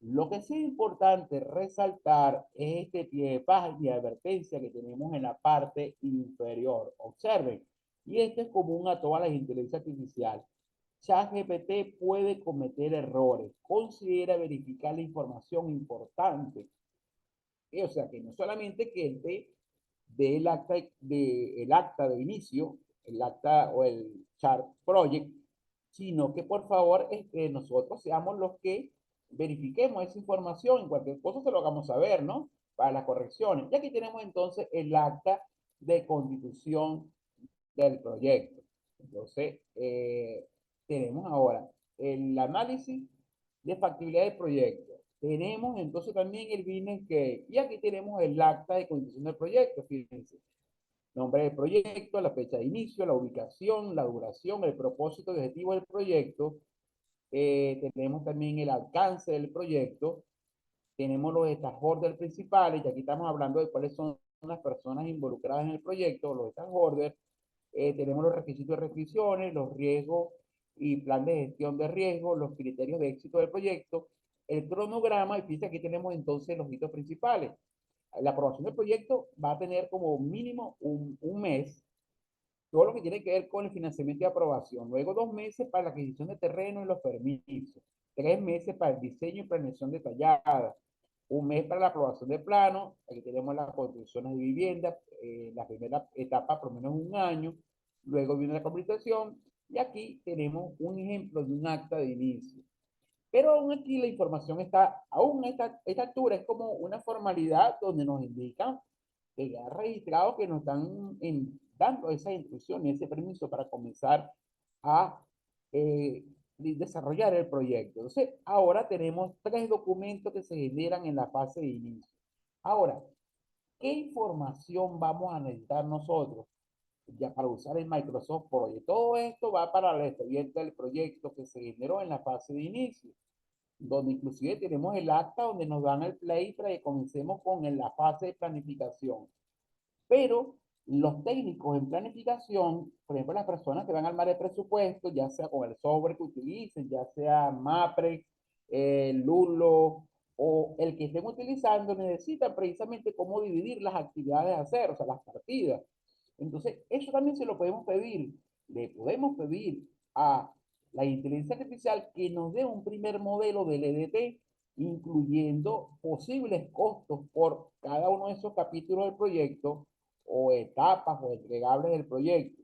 Lo que sí es importante resaltar es este pie de página y advertencia que tenemos en la parte inferior. Observen. Y esto es común a todas las inteligencias artificiales. ChatGPT puede cometer errores. Considera verificar la información importante. O sea, que no solamente que él dé el acta de inicio, el acta o el chart project, sino que por favor nosotros seamos los que verifiquemos esa información. En cualquier cosa se lo hagamos saber, ¿no? Para las correcciones. Y aquí tenemos entonces el acta de constitución del proyecto. Entonces, tenemos ahora el análisis de factibilidad del proyecto. Tenemos entonces también el business case. Y aquí tenemos el acta de constitución del proyecto. Fíjense. Nombre del proyecto, la fecha de inicio, la ubicación, la duración, el propósito y objetivo del proyecto. Tenemos también el alcance del proyecto. tenemos los stakeholders principales, y aquí estamos hablando de cuáles son las personas involucradas en el proyecto, los stakeholders. Tenemos los requisitos de restricciones, los riesgos y plan de gestión de riesgos, los criterios de éxito del proyecto, el cronograma, y fíjense, aquí tenemos entonces los hitos principales. La aprobación del proyecto va a tener como mínimo un mes, todo lo que tiene que ver con el financiamiento y aprobación. Luego 2 meses para la adquisición de terreno y los permisos. 3 meses para el diseño y planeación detallada. 1 mes para la aprobación de plano. Aquí tenemos las construcciones de vivienda. La primera etapa por lo menos 1 año. Luego viene la comunicación. Y aquí tenemos un ejemplo de un acta de inicio. Pero aún aquí la información está, aún a esta altura es como una formalidad donde nos indican que ya registrado que nos están dando esa instrucción, ese permiso para comenzar a desarrollar el proyecto. Entonces, ahora tenemos 3 documentos que se generan en la fase de inicio. Ahora, ¿qué información vamos a necesitar nosotros ya para usar el Microsoft Project? Todo esto va para el expediente del proyecto que se generó en la fase de inicio, donde inclusive tenemos el acta donde nos dan el play para que comencemos con la fase de planificación. Pero los técnicos en planificación, por ejemplo, las personas que van a armar el presupuesto, ya sea con el software que utilicen, ya sea MAPRE, Lulo o el que estén utilizando, necesitan precisamente cómo dividir las actividades a hacer, o sea, las partidas. Entonces, eso también se lo podemos pedir. Le podemos pedir a la inteligencia artificial que nos dé un primer modelo del EDT, incluyendo posibles costos por cada uno de esos capítulos del proyecto, o etapas o entregables del proyecto.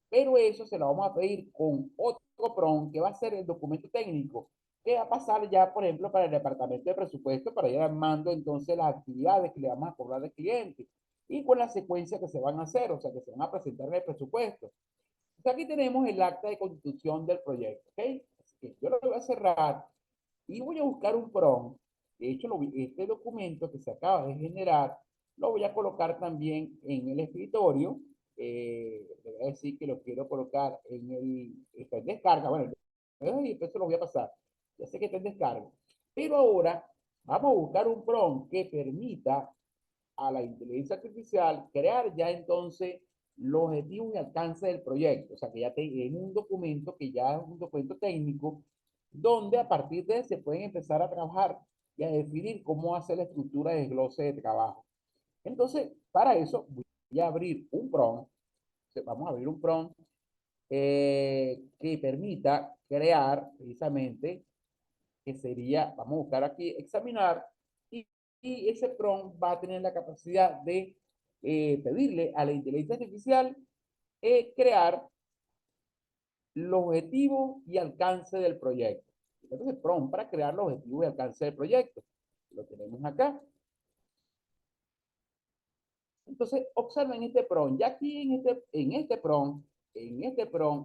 Pero eso se lo vamos a pedir con otro PROM, que va a ser el documento técnico, que va a pasar ya, por ejemplo, para el departamento de presupuesto, para ir armando entonces las actividades que le vamos a cobrar al cliente, y con la secuencia que se van a hacer, o sea, que se van a presentar en el presupuesto. Entonces, aquí tenemos el acta de constitución del proyecto, ¿ok? Así que yo lo voy a cerrar y voy a buscar un PROM. De hecho, este documento que se acaba de generar, lo voy a colocar también en el escritorio. Le voy a decir que lo quiero colocar está en descarga. Bueno, y eso lo voy a pasar. Ya sé que está en descarga. Pero ahora vamos a buscar un PROM que permita a la inteligencia artificial crear ya entonces los objetivos y alcance del proyecto. O sea, que ya es un documento que ya es un documento técnico donde a partir de él se pueden empezar a trabajar y a definir cómo hacer la estructura de desglose de trabajo. Entonces, para eso voy a abrir un prompt. Vamos a abrir un prompt que permita crear precisamente, que sería, vamos a buscar aquí, examinar, y ese prompt va a tener la capacidad de pedirle a la inteligencia artificial crear los objetivos y alcance del proyecto. Entonces, prompt para crear los objetivos y alcance del proyecto. Lo tenemos acá. Entonces, observen este prompt. Ya aquí en este prompt,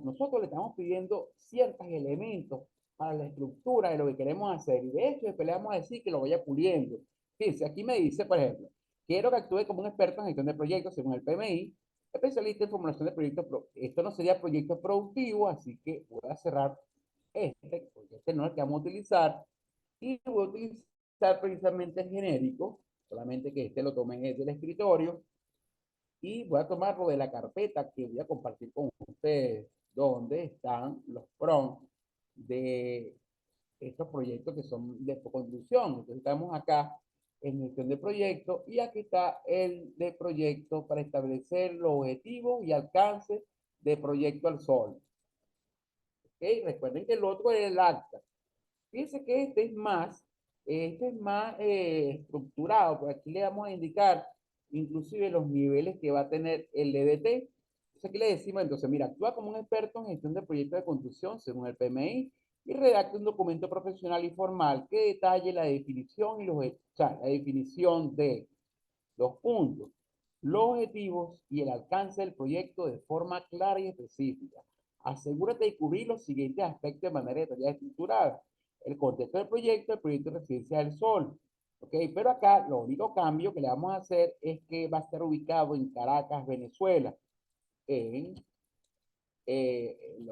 nosotros le estamos pidiendo ciertos elementos para la estructura de lo que queremos hacer. Y de hecho, después le vamos a decir que lo vaya puliendo. Fíjense, aquí me dice, por ejemplo, quiero que actúe como un experto en gestión de proyectos según el PMI, especialista en formulación de proyectos. Esto no sería proyecto productivo, así que voy a cerrar porque este no es el que vamos a utilizar. Y voy a utilizar precisamente el genérico, solamente que este lo tomen desde el escritorio. Y voy a tomarlo de la carpeta que voy a compartir con ustedes, donde están los prompts de estos proyectos que son de conducción. Entonces estamos acá en gestión de proyectos y aquí está el de proyecto para establecer los objetivos y alcance de proyecto al sol. ¿Okay? Recuerden que el otro es el acta. Fíjense que este es más estructurado, porque aquí le vamos a indicar inclusive los niveles que va a tener el EDT. Entonces aquí le decimos, entonces, mira, actúa como un experto en gestión de proyectos de construcción según el PMI y redacta un documento profesional y formal que detalle la definición y o sea, la definición de los puntos, los objetivos y el alcance del proyecto de forma clara y específica. Asegúrate de cubrir los siguientes aspectos de manera detallada y estructurada. El contexto del proyecto, el proyecto de Residencia del Sol. ¿Ok? Pero acá lo único cambio que le vamos a hacer es que va a estar ubicado en Caracas, Venezuela. La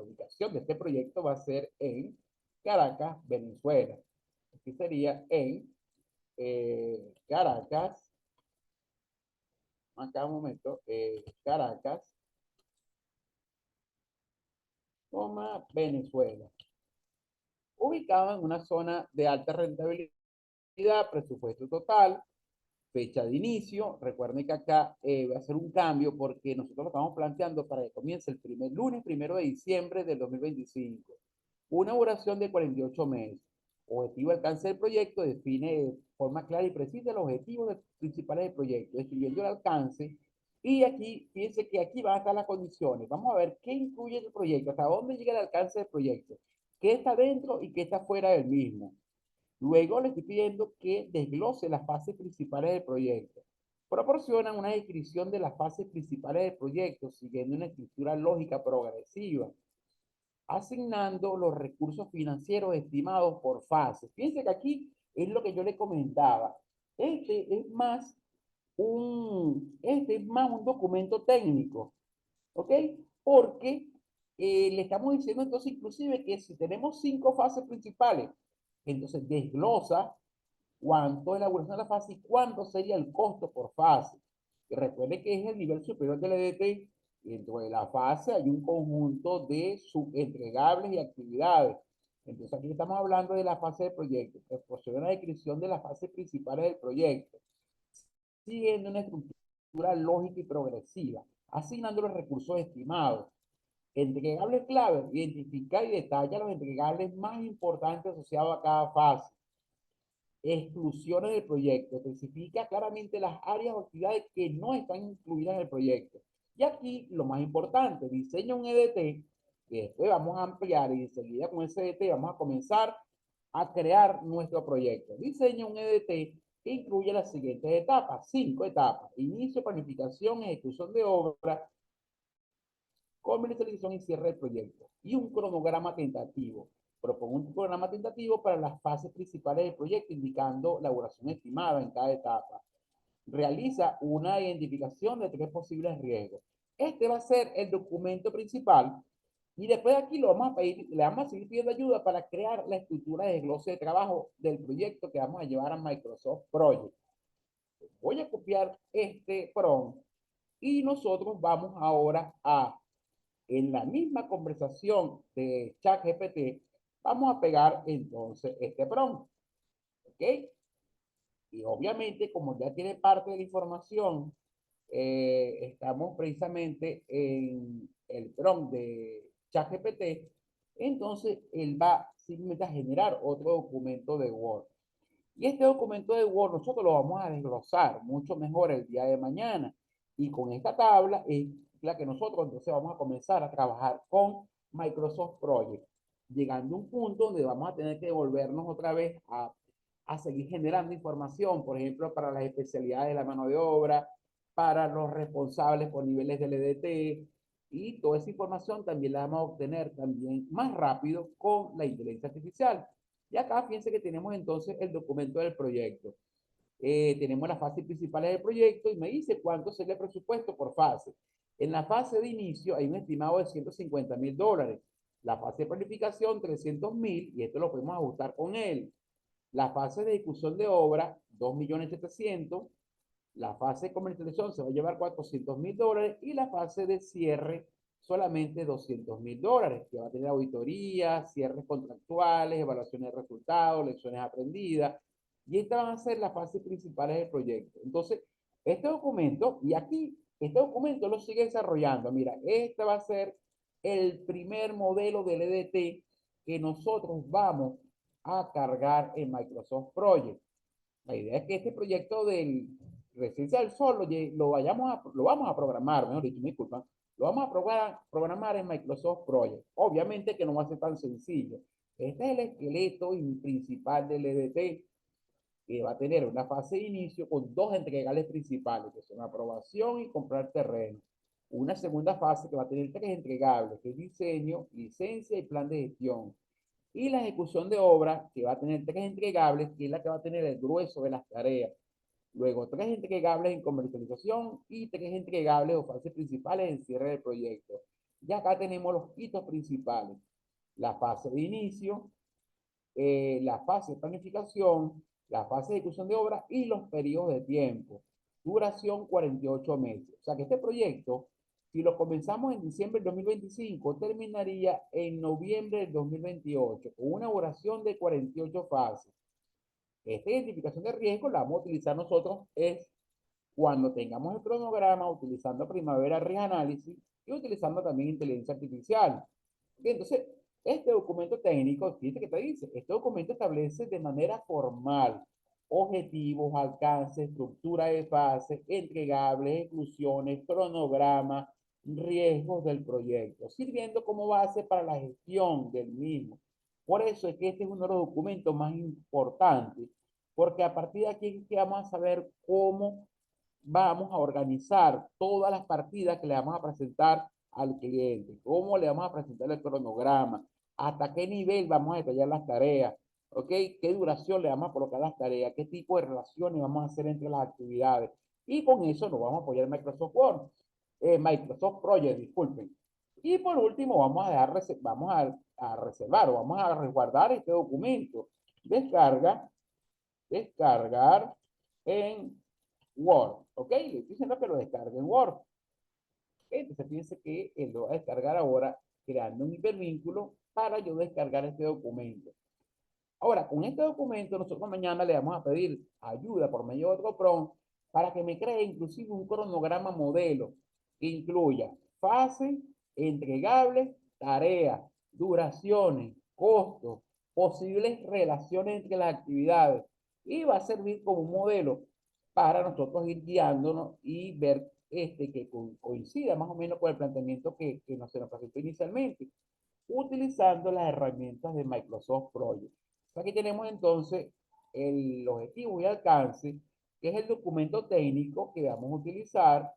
ubicación de este proyecto va a ser en Caracas, Venezuela. Aquí sería en Caracas, acá un momento, Caracas, Venezuela, ubicado en una zona de alta rentabilidad, presupuesto total, fecha de inicio. Recuerden que acá voy a hacer un cambio porque nosotros lo estamos planteando para que comience el lunes 1 de diciembre del 2025. Una duración de 48 meses. Objetivo de alcance del proyecto define de forma clara y precisa los objetivos principales del proyecto, describiendo el alcance. Y aquí, fíjense que aquí van a estar las condiciones. Vamos a ver qué incluye el proyecto, hasta dónde llega el alcance del proyecto, qué está dentro y qué está fuera del mismo. Luego le estoy pidiendo que desglose las fases principales del proyecto. Proporcionan una descripción de las fases principales del proyecto siguiendo una estructura lógica progresiva, asignando los recursos financieros estimados por fases. Fíjense que aquí es lo que yo le comentaba. Este es más un documento técnico, ¿ok? Porque le estamos diciendo entonces inclusive que si tenemos 5 fases principales, entonces desglosa cuánto es la evaluación de la fase y cuánto sería el costo por fase. Y recuerde que es el nivel superior del EDT. Y dentro de la fase hay un conjunto de subentregables y actividades. Entonces aquí estamos hablando de la fase del proyecto. Proporciona una descripción de las fases principales del proyecto, siguiendo una estructura lógica y progresiva, asignando los recursos estimados. Entregables clave, identifica y detalla los entregables más importantes asociados a cada fase. Exclusiones del proyecto, especifica claramente las áreas o actividades que no están incluidas en el proyecto. Y aquí lo más importante, diseña un EDT, que después vamos a ampliar y enseguida con ese EDT vamos a comenzar a crear nuestro proyecto. Diseña un EDT que incluye las siguientes etapas, 5 etapas: inicio, planificación, ejecución de obra, comercialización y cierre del proyecto, y un cronograma tentativo. Propongo un programa tentativo para las fases principales del proyecto, indicando la duración estimada en cada etapa. Realiza una identificación de 3 posibles riesgos. Este va a ser el documento principal y después aquí lo vamos a pedir, le vamos a seguir pidiendo ayuda para crear la estructura de desglose de trabajo del proyecto que vamos a llevar a Microsoft Project. Voy a copiar este prompt y nosotros vamos ahora a, en la misma conversación de ChatGPT, vamos a pegar entonces este prompt, ¿ok? Y obviamente, como ya tiene parte de la información, estamos precisamente en el prompt de ChatGPT, entonces él va simplemente a generar otro documento de Word. Y este documento de Word nosotros lo vamos a desglosar mucho mejor el día de mañana. Y con esta tabla es la que nosotros entonces vamos a comenzar a trabajar con Microsoft Project, llegando a un punto donde vamos a tener que volvernos otra vez a seguir generando información, por ejemplo, para las especialidades de la mano de obra, para los responsables por niveles del EDT, y toda esa información también la vamos a obtener también más rápido con la inteligencia artificial. Y acá fíjense que tenemos entonces el documento del proyecto. Tenemos las fases principales del proyecto y me dice cuánto sería el presupuesto por fase. En la fase de inicio hay un estimado de $150,000. La fase de planificación, 300,000, y esto lo podemos ajustar con él. La fase de ejecución de obra, 2,700,000. La fase de comercialización se va a llevar $400,000 y la fase de cierre solamente $200,000, que va a tener auditoría, cierres contractuales, evaluaciones de resultados, lecciones aprendidas. Y estas van a ser las fases principales del proyecto. Entonces, este documento, y aquí, este documento lo sigue desarrollando. Mira, este va a ser el primer modelo del EDT que nosotros vamos a cargar en Microsoft Project. La idea es que este proyecto del Residencia del Sol lo vamos a programar, mejor dicho, me disculpan, lo vamos a programar en Microsoft Project. Obviamente que no va a ser tan sencillo. Este es el esqueleto principal del EDT, que va a tener una fase de inicio con 2 entregables principales, que son aprobación y comprar terreno. Una segunda fase que va a tener 3 entregables, que es diseño, licencia y plan de gestión. Y la ejecución de obra, que va a tener 3 entregables, que es la que va a tener el grueso de las tareas. Luego, 3 entregables en comercialización y 3 entregables o fases principales en cierre del proyecto. Y acá tenemos los hitos principales. La fase de inicio, la fase de planificación, la fase de ejecución de obra y los periodos de tiempo. Duración 48 meses. O sea que este proyecto, si lo comenzamos en diciembre del 2025, terminaría en noviembre del 2028, con una duración de 48 fases. Esta identificación de riesgo la vamos a utilizar nosotros es cuando tengamos el cronograma utilizando Primavera Risk Analysis y utilizando también inteligencia artificial. Entonces, este documento técnico, fíjate que te dice, este documento establece de manera formal objetivos, alcances, estructura de fase, entregables, exclusiones, cronograma, riesgos del proyecto, sirviendo como base para la gestión del mismo. Por eso es que este es uno de los documentos más importantes, porque a partir de aquí es que vamos a saber cómo vamos a organizar todas las partidas que le vamos a presentar al cliente, cómo le vamos a presentar el cronograma, hasta qué nivel vamos a detallar las tareas, ¿ok? ¿Qué duración le vamos a colocar a las tareas? ¿Qué tipo de relaciones vamos a hacer entre las actividades? Y con eso nos vamos a apoyar Microsoft Word, Microsoft Project, disculpen. Y por último, vamos a reservar o vamos a resguardar este documento. Descargar en Word, ¿ok? Le estoy diciendo que lo descargue en Word. Entonces fíjense que él lo va a descargar ahora creando un hipervínculo para yo descargar este documento. Ahora, con este documento nosotros mañana le vamos a pedir ayuda por medio de otro prompt para que me cree inclusive un cronograma modelo que incluya fase, entregables, tareas, duraciones, costos, posibles relaciones entre las actividades y va a servir como un modelo para nosotros ir guiándonos y ver que coincida más o menos con el planteamiento que se nos presentó inicialmente, utilizando las herramientas de Microsoft Project. Aquí tenemos entonces el objetivo y alcance, que es el documento técnico que vamos a utilizar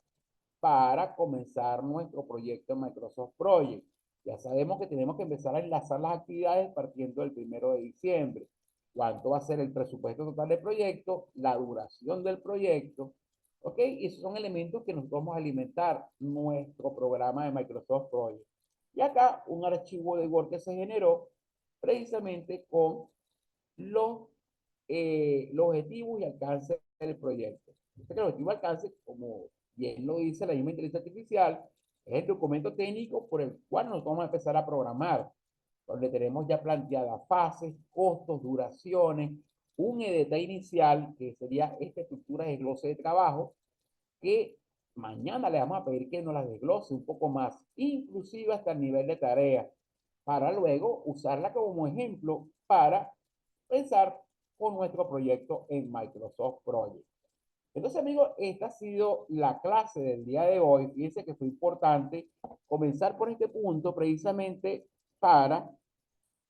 para comenzar nuestro proyecto en Microsoft Project. Ya sabemos que tenemos que empezar a enlazar las actividades partiendo del 1 de diciembre. ¿Cuánto va a ser el presupuesto total del proyecto? La duración del proyecto. ¿Ok? Y esos son elementos que nos vamos a alimentar nuestro programa de Microsoft Project. Y acá un archivo de Word que se generó precisamente con los objetivos y alcance del proyecto. El objetivo y alcance, como bien lo dice la misma inteligencia artificial, es el documento técnico por el cual nos vamos a empezar a programar, donde tenemos ya planteadas fases, costos, duraciones, un EDT inicial, que sería esta estructura de desglose de trabajo, que mañana le vamos a pedir que nos la desglose un poco más, inclusive hasta el nivel de tarea, para luego usarla como ejemplo para pensar con nuestro proyecto en Microsoft Project. Entonces, amigos, esta ha sido la clase del día de hoy. Fíjense que fue importante comenzar por este punto precisamente para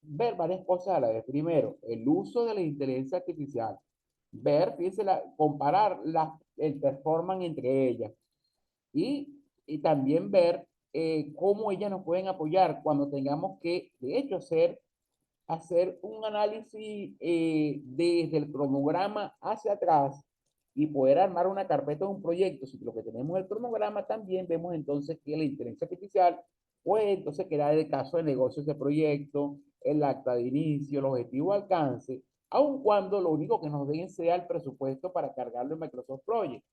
ver varias cosas a la vez. Primero, el uso de la inteligencia artificial. Ver, fíjense, comparar el performance entre ellas. Y también ver cómo ellas nos pueden apoyar cuando tengamos que, de hecho, hacer un análisis desde el cronograma hacia atrás y poder armar una carpeta de un proyecto. Si lo que tenemos es el cronograma, también vemos entonces que la inteligencia artificial puede entonces crear el caso de negocios de proyecto, el acta de inicio, el objetivo de alcance, aun cuando lo único que nos den sea el presupuesto para cargarlo en Microsoft Project,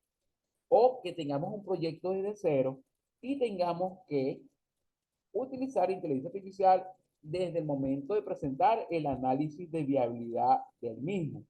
o que tengamos un proyecto desde cero y tengamos que utilizar inteligencia artificial desde el momento de presentar el análisis de viabilidad del mismo.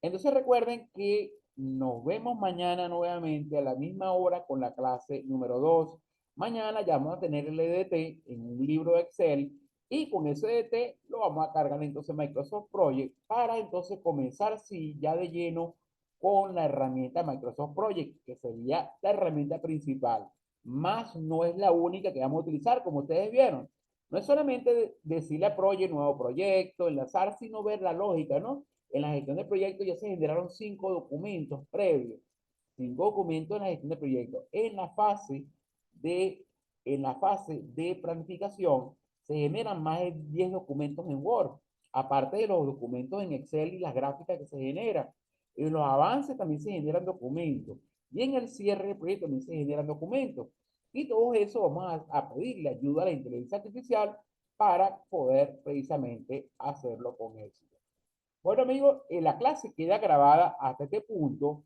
Entonces recuerden que nos vemos mañana nuevamente a la misma hora con la clase número 2. Mañana ya vamos a tener el EDT en un libro de Excel y con ese EDT lo vamos a cargar entonces Microsoft Project para entonces comenzar sí ya de lleno con la herramienta Microsoft Project, que sería la herramienta principal. Más no es la única que vamos a utilizar, como ustedes vieron. No es solamente decirle a Project nuevo proyecto, enlazar, sino ver la lógica, ¿no? En la gestión de proyectos ya se generaron 5 documentos previos, 5 documentos en la gestión de proyectos. En la fase de planificación se generan más de 10 documentos en Word, aparte de los documentos en Excel y las gráficas que se generan. En los avances también se generan documentos. Y en el cierre del proyecto también se generan documentos. Y todo eso vamos a pedirle ayuda a la inteligencia artificial para poder precisamente hacerlo con éxito. Bueno, amigos, la clase queda grabada hasta este punto,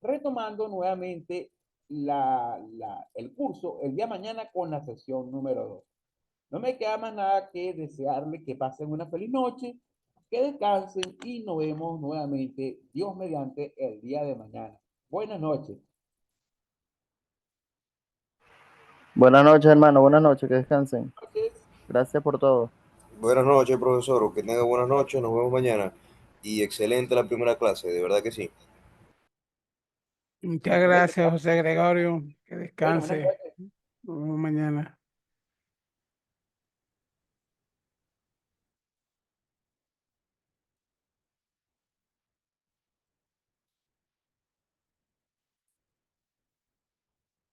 retomando nuevamente el curso el día de mañana con la sesión número 2. No me queda más nada que desearles que pasen una feliz noche, que descansen y nos vemos nuevamente, Dios mediante, el día de mañana. Buenas noches. Buenas noches, hermano. Buenas noches. Que descansen. Noches. Gracias por todo. Buenas noches, profesor. Que tenga buenas noches. Nos vemos mañana. Y excelente la primera clase, de verdad que sí. Muchas gracias, José Gregorio. Que Bueno, buenas descanse. noches. Nos vemos mañana.